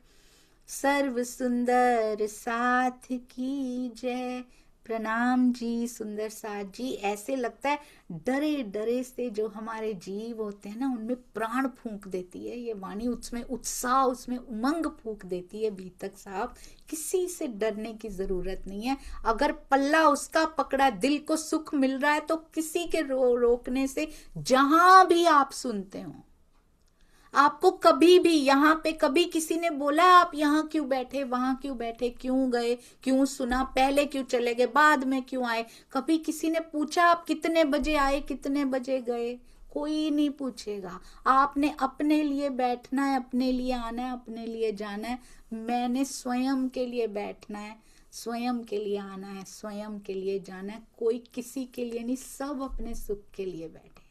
सर्व सुंदर साथ की जय। प्रणाम जी सुंदर साथ जी। ऐसे लगता है डरे डरे से जो हमारे जीव होते हैं ना, उनमें प्राण फूंक देती है ये वाणी, उसमें उत्साह, उसमें उमंग फूंक देती है बीतक साहब। किसी से डरने की जरूरत नहीं है। अगर पल्ला उसका पकड़ा, दिल को सुख मिल रहा है तो किसी के रोकने से, जहां भी आप सुनते हो, आपको कभी भी यहां पे कभी किसी ने बोला आप यहां क्यों बैठे, वहां क्यों बैठे, क्यों गए, क्यों सुना, पहले क्यों चले गए, बाद में क्यों आए? कभी किसी ने पूछा आप कितने बजे आए, कितने बजे गए? कोई नहीं पूछेगा। आपने अपने लिए बैठना है, अपने लिए आना है, अपने लिए जाना है। मैंने स्वयं के लिए बैठना है, स्वयं के लिए आना है, स्वयं के लिए जाना है। कोई किसी के लिए नहीं, सब अपने सुख के लिए बैठे हैं।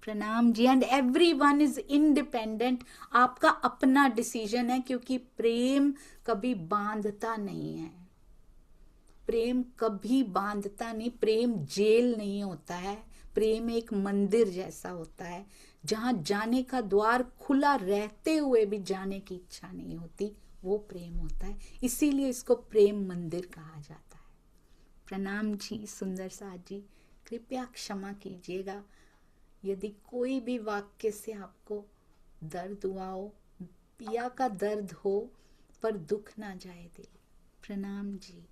प्रणाम जी। And everyone is independent. आपका अपना डिसीजन है, क्योंकि प्रेम कभी बांधता नहीं है। प्रेम कभी बांधता नहीं। प्रेम जेल नहीं होता है। प्रेम एक मंदिर जैसा होता है, जहां जाने का द्वार खुला रहते हुए भी जाने की इच्छा नहीं होती। वो प्रेम होता है, इसीलिए इसको प्रेम मंदिर कहा जाता है। प्रणाम जी सुंदर साथ जी। कृपया क्षमा कीजिएगा यदि कोई भी वाक्य से आपको दर्द हुआ हो, पिया का दर्द हो, पर दुख ना जाए दिल। प्रणाम जी।